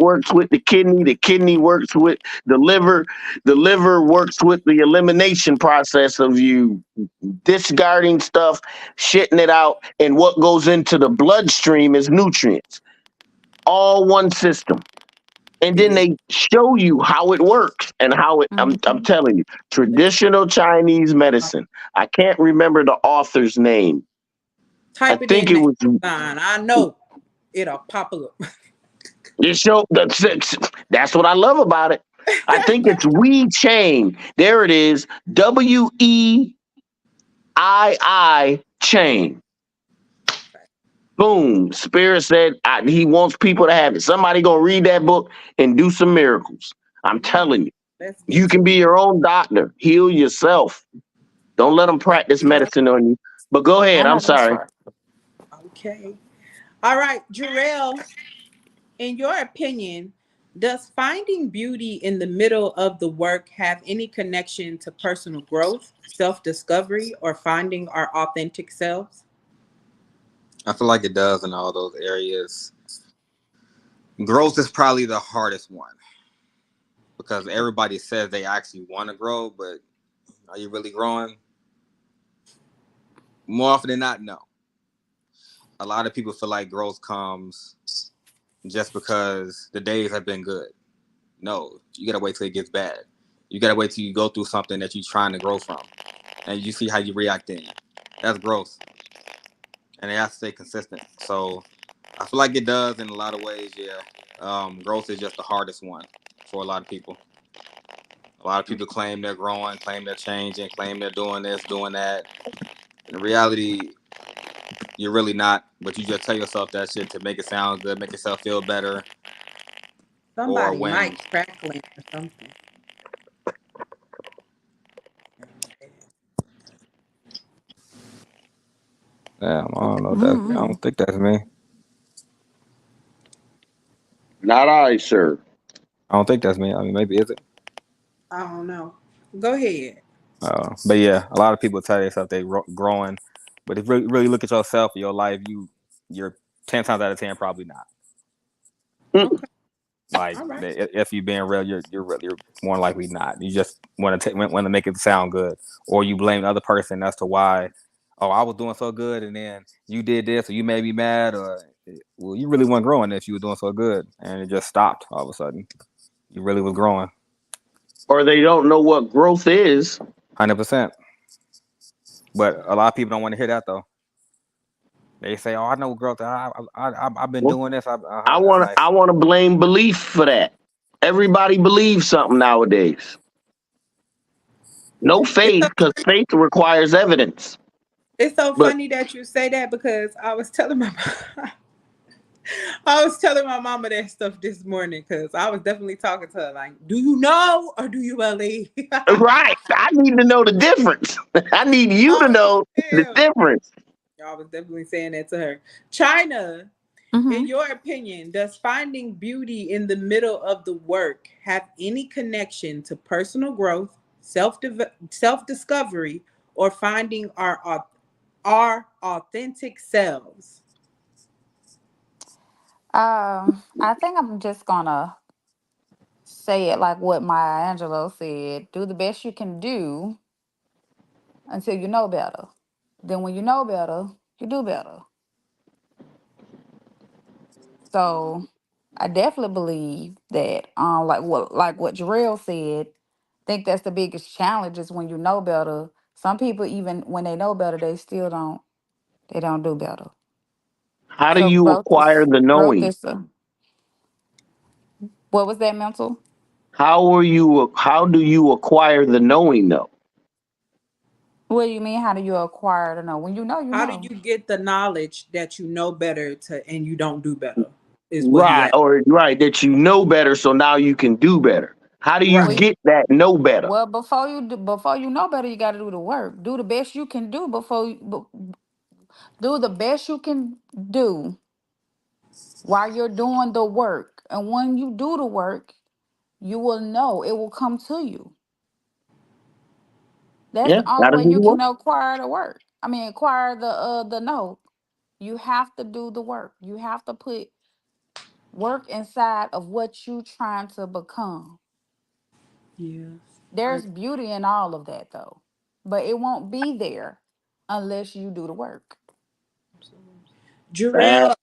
works with the kidney works with the liver works with the elimination process of you discarding stuff, shitting it out, and what goes into the bloodstream is nutrients. All one system. And It then is. they show you how it works and how it I'm Mm-hmm. telling you, Let's traditional Chinese medicine. I can't remember the author's name. I type it think in it next was time. I know it'll pop up. it showed that's what I love about it. I think it's We Chain. There it is. WEII Chain. Okay. Boom. Spirit said he wants people to have it. Somebody gonna read that book and do some miracles. I'm Yeah. telling you. Let's get You can to be it. your own doctor. Heal yourself. Don't let them Let's practice do that. medicine on you. But go I ahead. I'm know that's sorry. right. Okay. All right, Jarrell, in your opinion, does finding beauty in the middle of the work have any connection to personal growth, self discovery, or finding our authentic selves? I feel like it does in all those areas. Growth is probably the hardest one because everybody says they actually want to grow, but are you really growing? More often than not, no. A lot of people feel like growth comes just because the days have been good. No, you gotta wait till it gets bad. You gotta wait till you go through something that you're trying to grow from, and you see how you react in. That's growth, and it has to stay consistent. So I feel like it does in a lot of ways. Yeah, growth is just the hardest one for a lot of people. A lot of people claim they're growing, claim they're changing, claim they're doing this, doing that. In reality, you're really not. But you just tell yourself that shit to make it sound good, make yourself feel better, or Somebody when. might crackling or something. Yeah, I don't know. That I Mm-hmm. don't think that's me. Not I, sir. I don't think that's me. I mean, maybe is it? I don't know. Go ahead. But yeah, a lot of people tell themselves they growing, but if you really look at yourself, your life, you're 10 times out of 10 probably not. Mm. Okay. Like All right. if you're being real, you're more likely not. You just want to make it sound good, or you blame the other person as to why. Oh, I was doing so good, and then you did this, or you made me mad, or well, you really weren't growing if you were doing so good, and it just stopped all of a sudden. You really was growing, Or they don't know what growth is. 100%. But a lot of people don't want to hear that though. They say, "Oh, I know growth. I've been Well, doing this. That's I nice." want to blame belief for that. Everybody believes something nowadays. No It's faith so because funny. faith requires evidence. It's so But funny that you say that because I was telling my mama that stuff this morning because I was definitely talking to her like, do you know or do you believe? right, I need to know the difference. I need you to Oh, know the damn. difference. I was definitely saying that to her. China, in Mm-hmm. your opinion, does finding beauty in the middle of the work have any connection to personal growth, self discovery, or finding our authentic selves? I think I'm just gonna say it like what Maya Angelou said: "Do the best you can do until you know better. Then when you know better, you do better." So I definitely believe that, like what Jarrell said. Think that's the biggest challenge is when you know better. Some people, even when they know better, they still don't. They don't do better. How do So you acquire the growth knowing? is a, what was that mental? How do you acquire the knowing though? What do you mean? How do you acquire to know? When you know, you How do know. you get the knowledge that you know better to and you don't do better? Is what he Right, asked. or right that you know better, so now you can do better. How do you Well, Right. get that know better? well, before you know better, you got to do the work. Do the best you can do do the best you can do while you're doing the work. And when you do the work, you will know it will come to you. That's Yeah, the only gotta way do you the can work. acquire the work. I mean, acquire the know. You have to do the work. You have to put work inside of what you trying to become. Yeah. I, There's beauty in all of that though. But it won't be there unless you do the work. That Jarrell,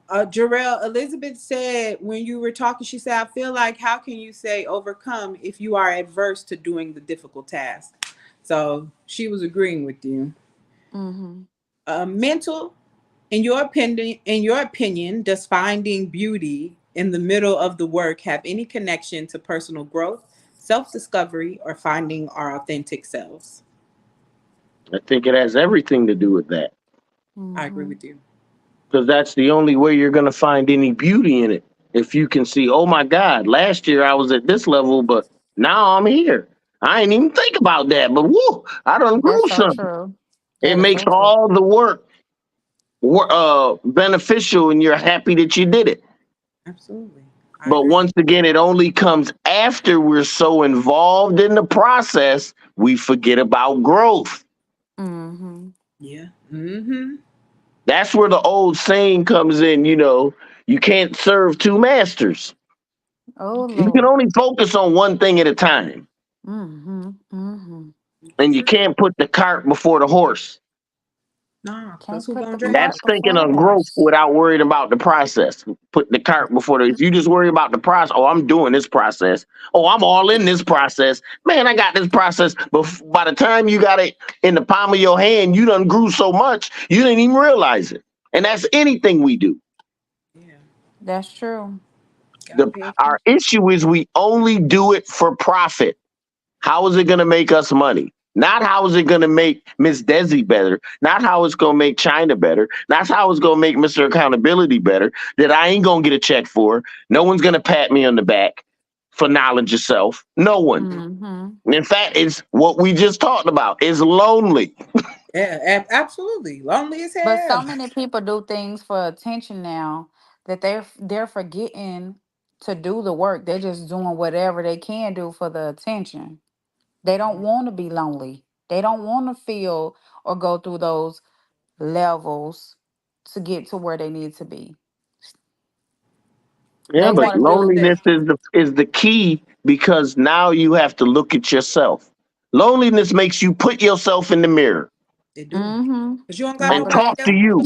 Jarrell, Elizabeth said when you were talking, she said, I feel like how can you say overcome if you are adverse to doing the difficult task? So she was agreeing with you. Mm-hmm. Mental, in your opinion, does finding beauty in the middle of the work have any connection to personal growth, self-discovery, or finding our authentic selves? I think it has everything to do with that I agree Mm-hmm. with you. because that's the only way you're gonna find any beauty in it. If you can see, oh my God, last year I was at this level, but now I'm here. I ain't even think about that, but woo, I done grew That's so some. true. It That is makes so true. all the work beneficial, and you're happy that you did it. Absolutely. I But agree. once again, it only comes after we're so involved in the process, we forget about growth. Mm-hmm. Yeah. Mm-hmm. That's where the old saying comes in, you can't serve two masters. Oh You can Lord. only focus on one thing at a time, Mm-hmm. Mm-hmm. and you True. can't put the cart before the horse. Nah, because Can't who put gonna the drink That's cart it? thinking before the of growth horse. without worrying about the process. Put the cart before the. If you just worry about the process, oh, I'm doing this process. Oh, I'm all in this process. Man, I got this process. But by the time you got it in the palm of your hand, you done grew so much you didn't even realize it. And that's anything we do. Yeah. That's true. Gotta pay Our attention. issue is we only do it for profit. How is it going to make us money? Not how is it going to make Miss Desi better. Not how it's going to make China better. Not how it's going to make Mr. Accountability better. That I ain't going to get a check for. No one's going to pat me on the back for knowledge of self. No one. Mm-hmm. In fact, it's what we just talked about. It's lonely. Yeah, absolutely. Lonely as But so hell. many people do things for attention now that they're forgetting to do the work. They're just doing whatever they can do for the attention. They don't want to be lonely. They don't want to feel or go through those levels to get to where they need to be. Yeah, They It's but like want to people do that loneliness is the key because now you have to look at yourself. Loneliness makes you put yourself in the mirror they do. mm-hmm. Cause you don't got and Michael nobody talk to else. Jackson. you.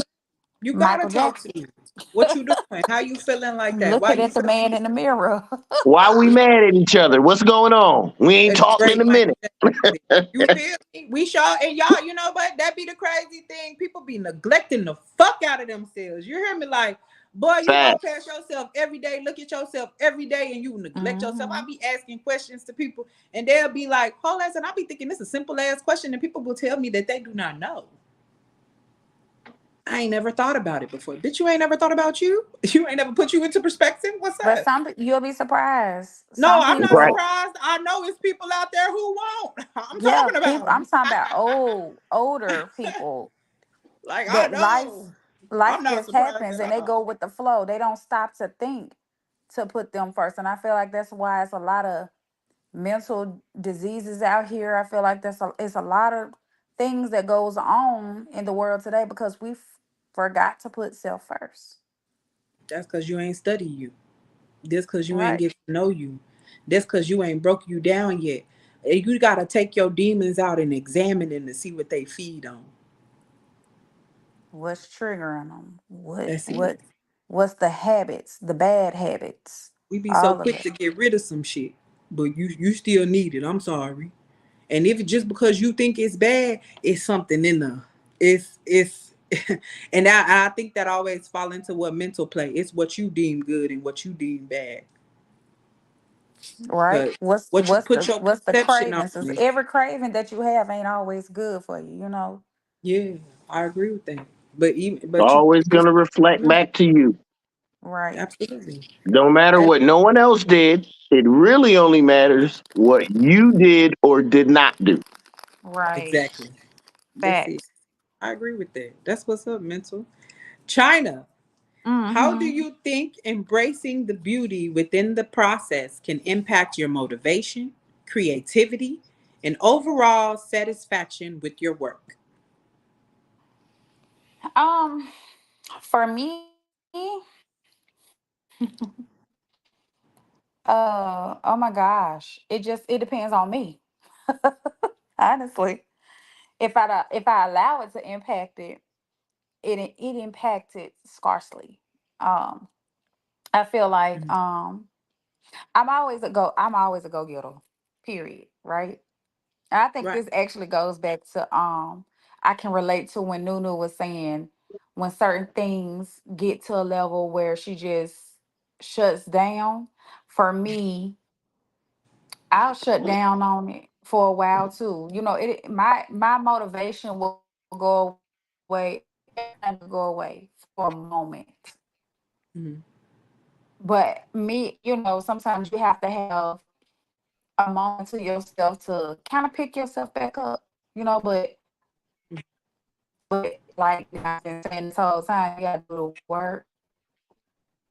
You gotta Michael talk Jackson. to you. What you doing? How you feeling like that? Why Looking you at the feeling man in the mirror. Why we mad at each other? What's going on? We ain't talked in great a Michael minute. Jackson? You feel me? We sure and y'all, you know what? That be the crazy thing. People be neglecting the fuck out of themselves. You hear me? Like, boy, you go Facts. past yourself every day, look at yourself every day, and you neglect yourself. I Mm-hmm. be asking questions to people, and they'll be like, hold on, and I be thinking this is a simple ass question, and people will tell me that they do not know. I ain't never thought about it before. Bitch, you ain't never thought about you? You ain't never put you into perspective? What's But up? you'll be surprised. No, Some I'm not Right. people, surprised. I know it's people out there who won't. I'm yeah, talking people. about I'm them. talking about older people Like, I that know. I'm life not just surprised happens at and they all. go with the flow. They don't stop to think to put them first. And I feel like that's why it's a lot of mental diseases out here. I feel like it's a lot of things that goes on in the world today because we forgot to put self first. That's because you ain't study you. That's because you ain't Right. get to know you. That's because you ain't broke you down yet. And you got to take your demons out and examine them to see what they feed on. What's triggering them? That's it. What's the habits, the bad habits, We be so all of quick it. to get rid of some shit, but you still need it. I'm sorry. And if just because you think it's bad, it's something in there. It's and I think that always fall into what mental play. It's what you deem good and what you deem bad. Right? But what you put your What's the perception on cravings? Because it. every craving that you have ain't always good for you, you know? Yeah, I agree with that. But even but you Always just gonna reflect back to you. Right. Absolutely. Don't matter That- what no one else did. It really only matters what you did or did not do. Right. exactly. That's it. Facts. I agree with that. That's what's up, mental. China, how do Mm-hmm. you think embracing the beauty within the process can impact your motivation, creativity, and overall satisfaction with your work? Um, for me, oh my gosh, it depends on me. Honestly, if I allow it to impact it, it impacted scarcely. Um, I feel like Mhm. I'm always a go getter. Period. Right. And I think Right. this actually goes back to I can relate to when Nunu was saying when certain things get to a level where she just shuts down. For me, I'll shut down on it for a while too. You know, it my motivation will go away. Everything will go away for a moment. Mhm. But me, sometimes you have to have a moment to yourself to kind of pick yourself back up, but like I've been saying this whole time, you gotta do the work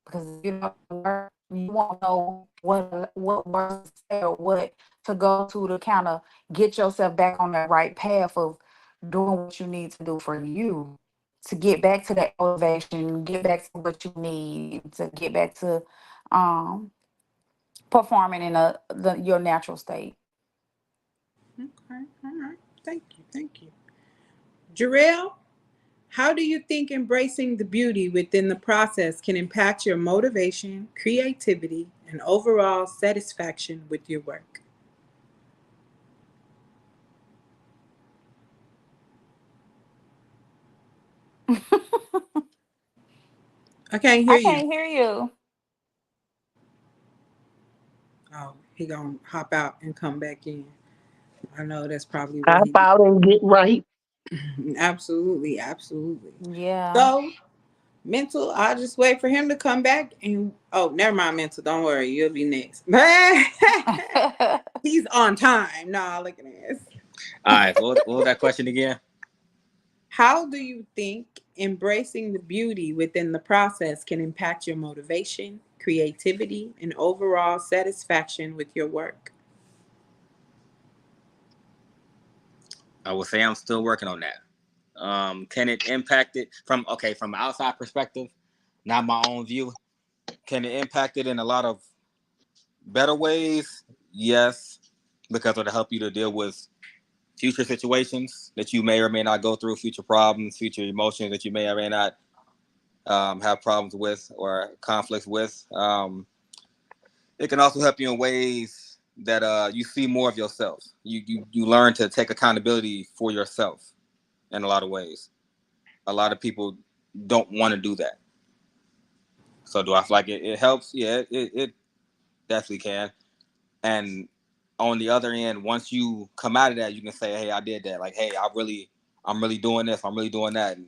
because if you don't do the work, you won't know what words to say or what to go to kind of get yourself back on that right path of doing what you need to do for you to get back to that motivation, get back to what you need, to get back to um performing in your natural state. Okay. All right. Thank you. Thank you. Jarrell, how do you think embracing the beauty within the process can impact your motivation, creativity, and overall satisfaction with your work? I can't hear I you. can't hear you. Oh, he gonna hop out and come back in. I know that's probably what Hop he did. out and get right. Absolutely, absolutely. Yeah. So, mental, I'll just wait for him to come back. And oh, never mind, mental. Don't worry, you'll be next. He's on time. Nah, look at this. All right. What was that question again? How do you think embracing the beauty within the process can impact your motivation, creativity, and overall satisfaction with your work? I would say I'm still working on that. Can it impact it from an outside perspective, not my own view? Can it impact it in a lot of better ways? Yes, because it'll help you to deal with future situations that you may or may not go through, future problems, future emotions that you may or may not have problems with or conflicts with. It can also help you in ways that you see more of yourself. You learn to take accountability for yourself in a lot of ways. A lot of people don't want to do that. So do I feel like it helps? Yeah, it definitely can. And on the other end, once you come out of that, you can say, "Hey, I did that." Like, "Hey, I'm really doing this. I'm really doing that." And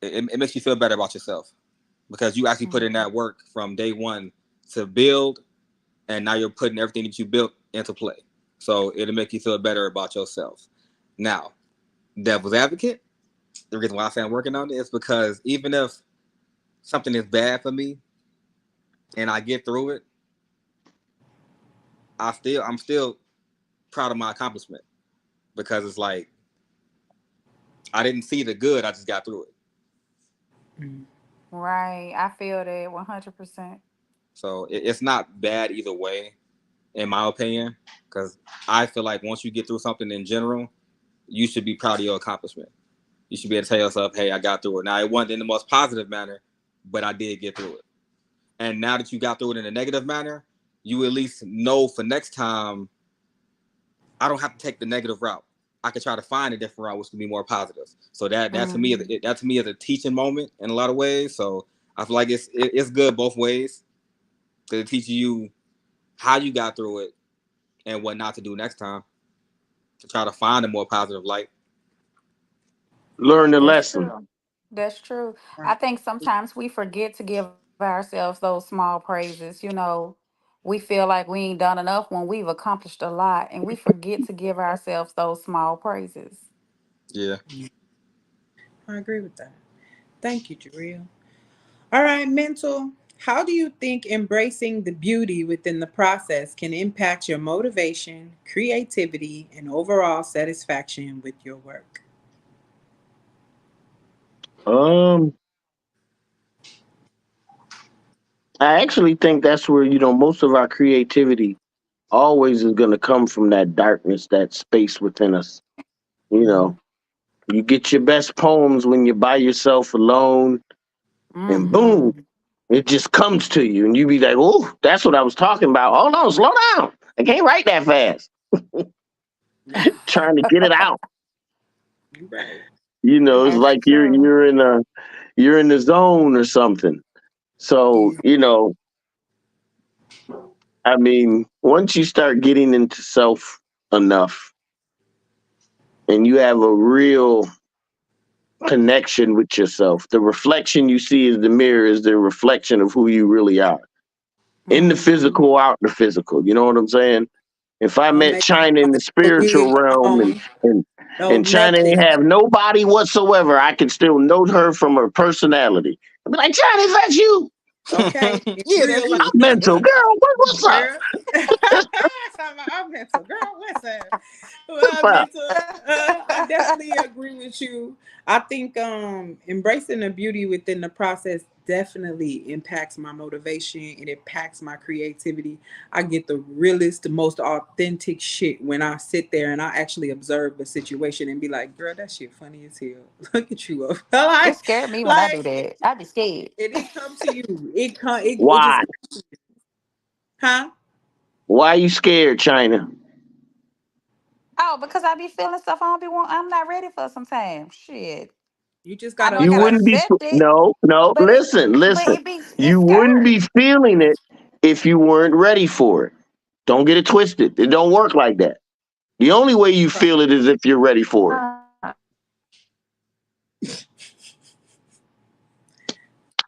it makes you feel better about yourself because you actually put in Mhm. that work from day one to build, and now you're putting everything that you built into play. So it'll make you feel better about yourself. Now, devil's advocate, the reason why I say I'm working on it is because even if something is bad for me and I get through it, I'm still proud of my accomplishment because it's like I didn't see the good, I just got through it. Mm. Right. I feel that 100%. So it's not bad either way, in my opinion, because I feel like once you get through something in general, you should be proud of your accomplishment. You should be able to tell yourself, "Hey, I got through it." Now it wasn't in the most positive manner, but I did get through it. And now that you got through it in a negative manner, you at least know for next time I don't have to take the negative route. I could try to find a different route, which can be more positive. So Mhm. that to me is a teaching moment in a lot of ways. So I feel like it's good both ways to teach you how you got through it and what not to do next time to try to find a more positive light. Learn the That's lesson. true. That's true. I Right. think sometimes we forget to give ourselves those small praises. We feel like we ain't done enough when we've accomplished a lot, and we forget to give ourselves those small praises. Yeah. I agree with that. Thank you, Jareel. All right, mental. How do you think embracing the beauty within the process can impact your motivation, creativity, and overall satisfaction with your work? Um, I actually think that's where, most of our creativity always is going to come from that darkness, that space within us. You Mm-hmm. know, you get your best poems when you're by yourself alone, and boom, Mm-hmm. it just comes to you, and you be like, "Oh, that's what I was talking about." Hold on, slow down. I can't write that fast. Trying to get it out. You're right. It's That's like you're true. you're in a you're in the zone or something. So, Yeah. I mean, once you start getting into self enough and you have a real connection with yourself, the reflection you see is the mirror is the reflection of who you really are. In the Mm-hmm. physical, out the physical. You know what I'm saying? If I Don't met make me China in want the to put a spiritual wig realm and on. and No and China necklace. ain't have nobody whatsoever, I can still know her from her personality. I'd be like, China, is that you? Okay. In Yeah, that's real life. you. I'm mental, girl. What's up? Girl. I'm mental. Girl, listen. What's Well, up? mental. I definitely agree with you. I think embracing the beauty within the process definitely impacts my motivation. It impacts my creativity. I get the realest, the most authentic shit when I sit there and I actually observe the situation and be like, girl, that shit funny as hell. Look at you. It like, scared me when I do like that. I be scared. it come to you. It just Why? huh? Why you scared, China? Oh, because I be feeling stuff I don't be want. I'm not ready for sometimes. Shit. You just I gotta know I You you gotta gotta wouldn't be accept it, no, no. but it Listen, but listen. it's You wouldn't be scary. feeling it if you weren't ready for it. Don't get it twisted. It don't work like that. The only way you feel it is if you're ready for it. Uh,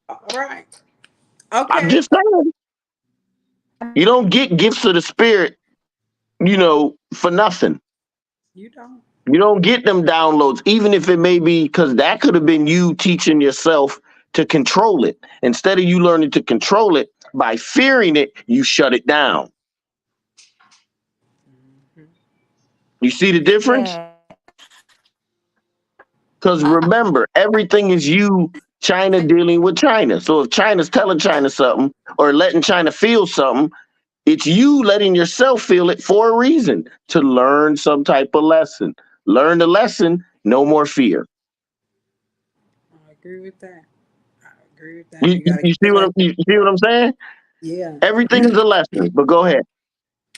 all right. I'm Okay. just saying. You don't get gifts of the spirit, for nothing. You don't. You don't get them downloads, even if it may be because that could have been you teaching yourself to control it. Instead of you learning to control it by fearing it, you shut it down. Mhm. You see the difference? yeah. Because remember, everything is you, China dealing with China. So if China's telling China something or letting China feel something, it's you letting yourself feel it for a reason to learn some type of lesson. Learn the lesson, no more fear. I agree with that. I agree with that. You, You you gotta you get see the what lesson. you see what I'm saying? Yeah. Everything is a lesson. But go ahead.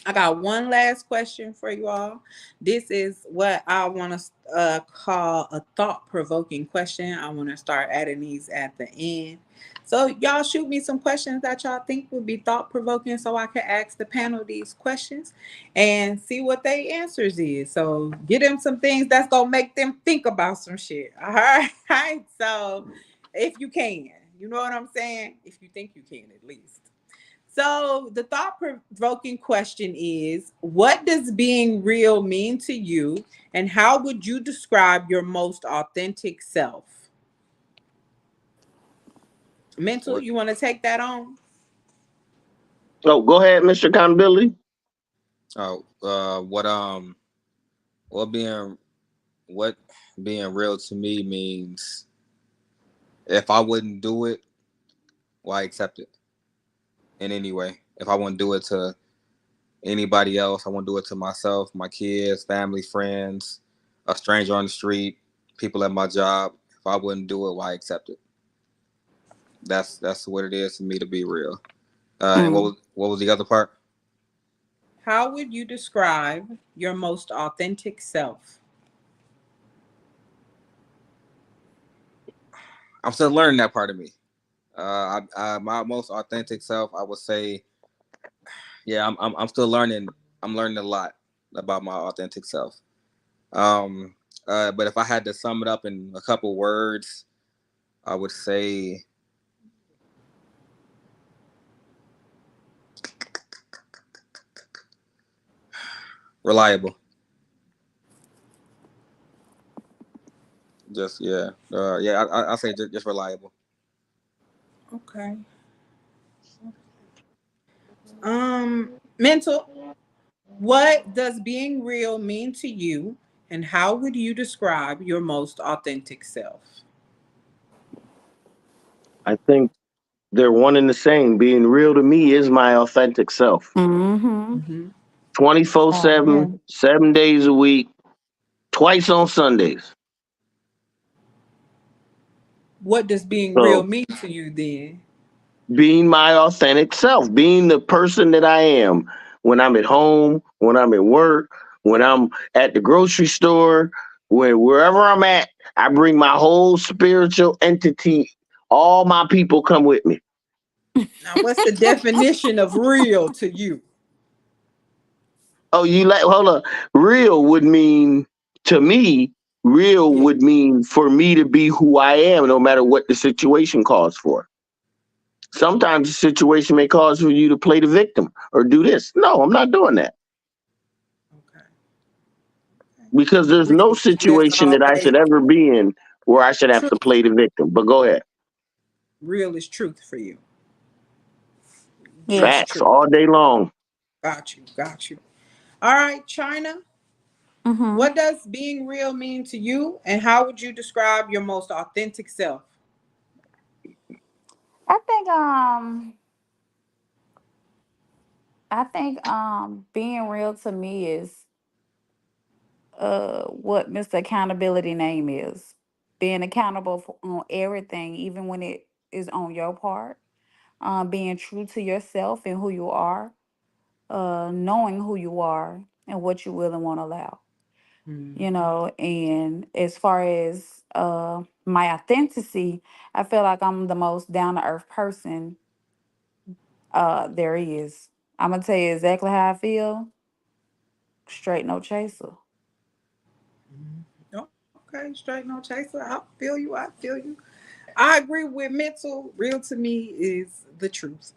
I got one last question for you all. This is what I want to call a thought provoking question. I want to start adding these at the end. So, y'all shoot me some questions that y'all think would be thought provoking so I can ask the panel these questions and see what their answers is. So, get them some things that's going to make them think about some shit. All right. So, if you can, you know what I'm saying? If you think you can, at least. So, the thought provoking question is, what does being real mean to you, and how would you describe your most authentic self? Mental, What? you want to take that on? Oh, go ahead, Mr. Accountability. Oh, what being what being real to me means. If I wouldn't do it, why accept it in any way? If I wouldn't do it to anybody else, I wouldn't do it to myself, my kids, family, friends, a stranger on the street, people at my job. If I wouldn't do it, why accept it? That's what it is to me to be real. And Mm. what was the other part? How would you describe your most authentic self? I'm still learning that part of me. My most authentic self, I would say, yeah, I'm still learning. I'm learning a lot about my authentic self. Um, but if I had to sum it up in a couple words, I would say Reliable. Just yeah. Yeah. I say just reliable. Okay. Mental. What does being real mean to you, and how would you describe your most authentic self? I think they're one and the same. Being real to me is my authentic self. Mm-hmm. Hmm. 24 I 7, agree. 7 days a week, twice on Sundays. What does being real So mean to you then? being my authentic self, being the person that I am when I'm at home, when I'm at work, when I'm at the grocery store, wherever I'm at, I bring my whole spiritual entity. All my people come with me. Now, what's the definition of real to you? Oh, you like, hold on. Real would mean, to me, real Yeah. would mean for me to be who I am, no matter what the situation calls for. Sometimes the situation may cause for you to play the victim or do this. No, I'm not doing that Okay. because there's no Real. Just situation that I always should ever be in where I should have to truth. play the victim. But go ahead. Real is truth for you. Just Yes. Facts truth. all day long. Got you. Got you. All right, China. Mm-hmm. What does being real mean to you, and how would you describe your most authentic self? I think being real to me is what Mr. Accountability name is. Being accountable for, on everything, even when it is on your part. Being true to yourself and who you are. Knowing who you are and what you will and won't allow. Hmm. And as far as my authenticity, I feel like I'm the most down to earth person there is. I'm gonna tell you exactly how I feel. Straight no chaser. Okay, straight no chaser. I feel you. I feel you. I agree with mental. Real to me is the truth.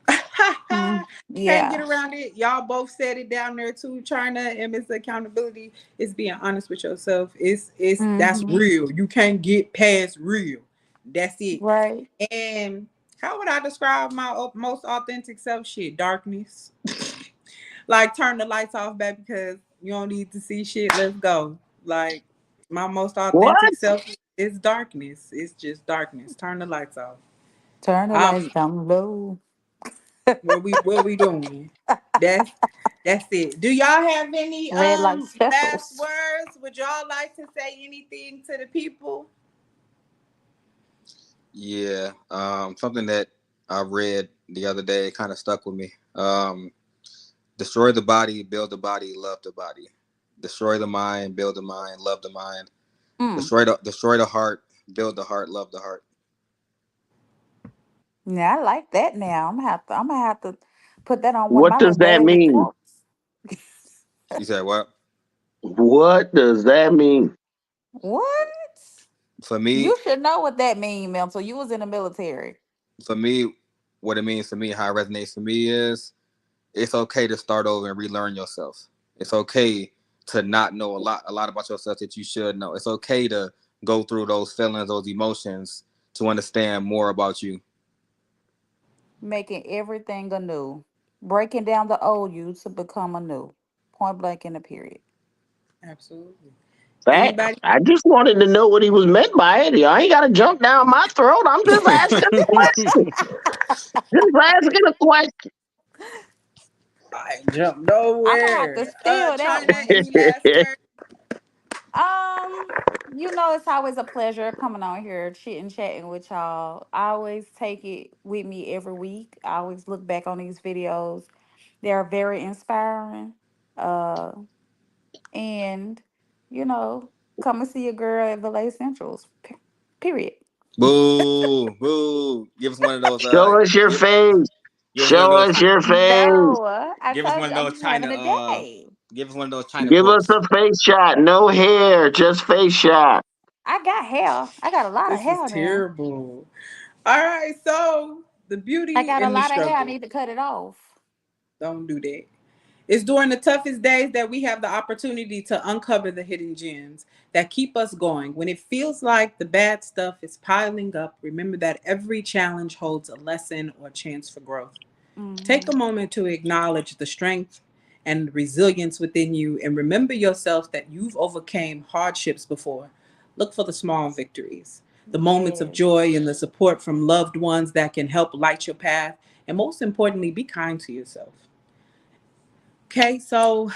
Mm, Can't get yeah. around it. Y'all both said it down there too. China and Mr. Accountability is being honest with yourself. It's that's Mm-hmm. real. You can't get past real. That's it. Right. And how would I describe my most authentic self? Shit, darkness. Like turn the lights off, baby, because you don't need to see shit. Let's go. Like my most What? authentic self is darkness. It's just darkness. Turn the lights off. Turn the lights Um, down low. what we doing? That's that's it. Do y'all have any Red light last specials. words? Would y'all like to say anything to the people? Yeah. Something that I read the other day kind of stuck with me. Destroy the body, build the body, love the body. Destroy the mind, build the mind, love the mind. Mm. Destroy the heart, build the heart, love the heart. Yeah, I like that now. I'm gonna have to put that on one of What my does little that daily mean? quotes. You said what? What does that mean? What? For me, You should know what that mean, Mental. You was in the military. for me, what it means to me, how it resonates for me is it's okay to start over and relearn yourself. It's okay to not know a lot about yourself that you should know. It's okay to go through those feelings, those emotions to understand more about you. Making everything anew. Breaking down the old you to become a new. Point blank in the period. Absolutely. Facts. Anybody? I just wanted to know what he was meant by it. I ain't got to jump down my throat. I'm just asking a question. Just asking a question. I ain't jumped I'm gonna have to nowhere. steal that China, one. any last words? Um, it's always a pleasure coming on here, chit and chatting with y'all. I always take it with me every week. I always look back on these videos. They are very inspiring. Uh, and you know, come and see a girl at Valet Centrals. Period. Boo, boo. Give us one of those. Show us your Give, face. give us one of Show those. us your face. No, I Give us told one you of I'm those just having China. a day. Give us one of those China Give us quotes. a face shot. No hair, just face shot. I got hair. I got a lot of This is hair now. terrible. All right, so the I beauty got a and the lot of hair. I struggle. need to cut it off. Don't do that. It's during the toughest days that we have the opportunity to uncover the hidden gems that keep us going. When it feels like the bad stuff is piling up, remember that every challenge holds a lesson or chance for growth. Take Mm-hmm. a moment to acknowledge the strength and resilience within you and remember yourself that you've overcame hardships before. Look for the small victories, the moments of Yes. joy and the support from loved ones that can help light your path. And most importantly, be kind to yourself. Okay, so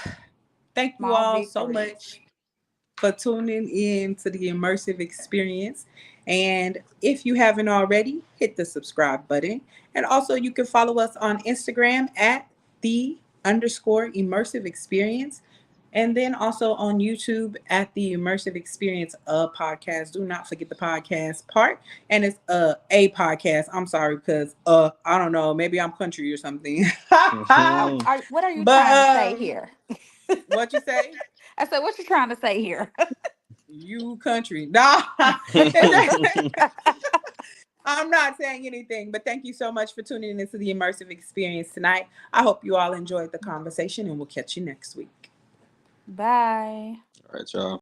thank you Small all so victories. much for tuning in to the immersive experience. And if you haven't already, hit the subscribe button. And also, you can follow us on Instagram at the_immersive experience. And then also on YouTube at the immersive experience podcast. Do not forget the podcast part. And it's a podcast. I'm sorry, because I don't know, maybe I'm country or something. What are you but trying to say here? what you say? I said, what you trying to say here? You country. Nah, I'm not saying anything, but thank you so much for tuning into the immersive experience tonight. I hope you all enjoyed the conversation and we'll catch you next week. Bye. All right, y'all.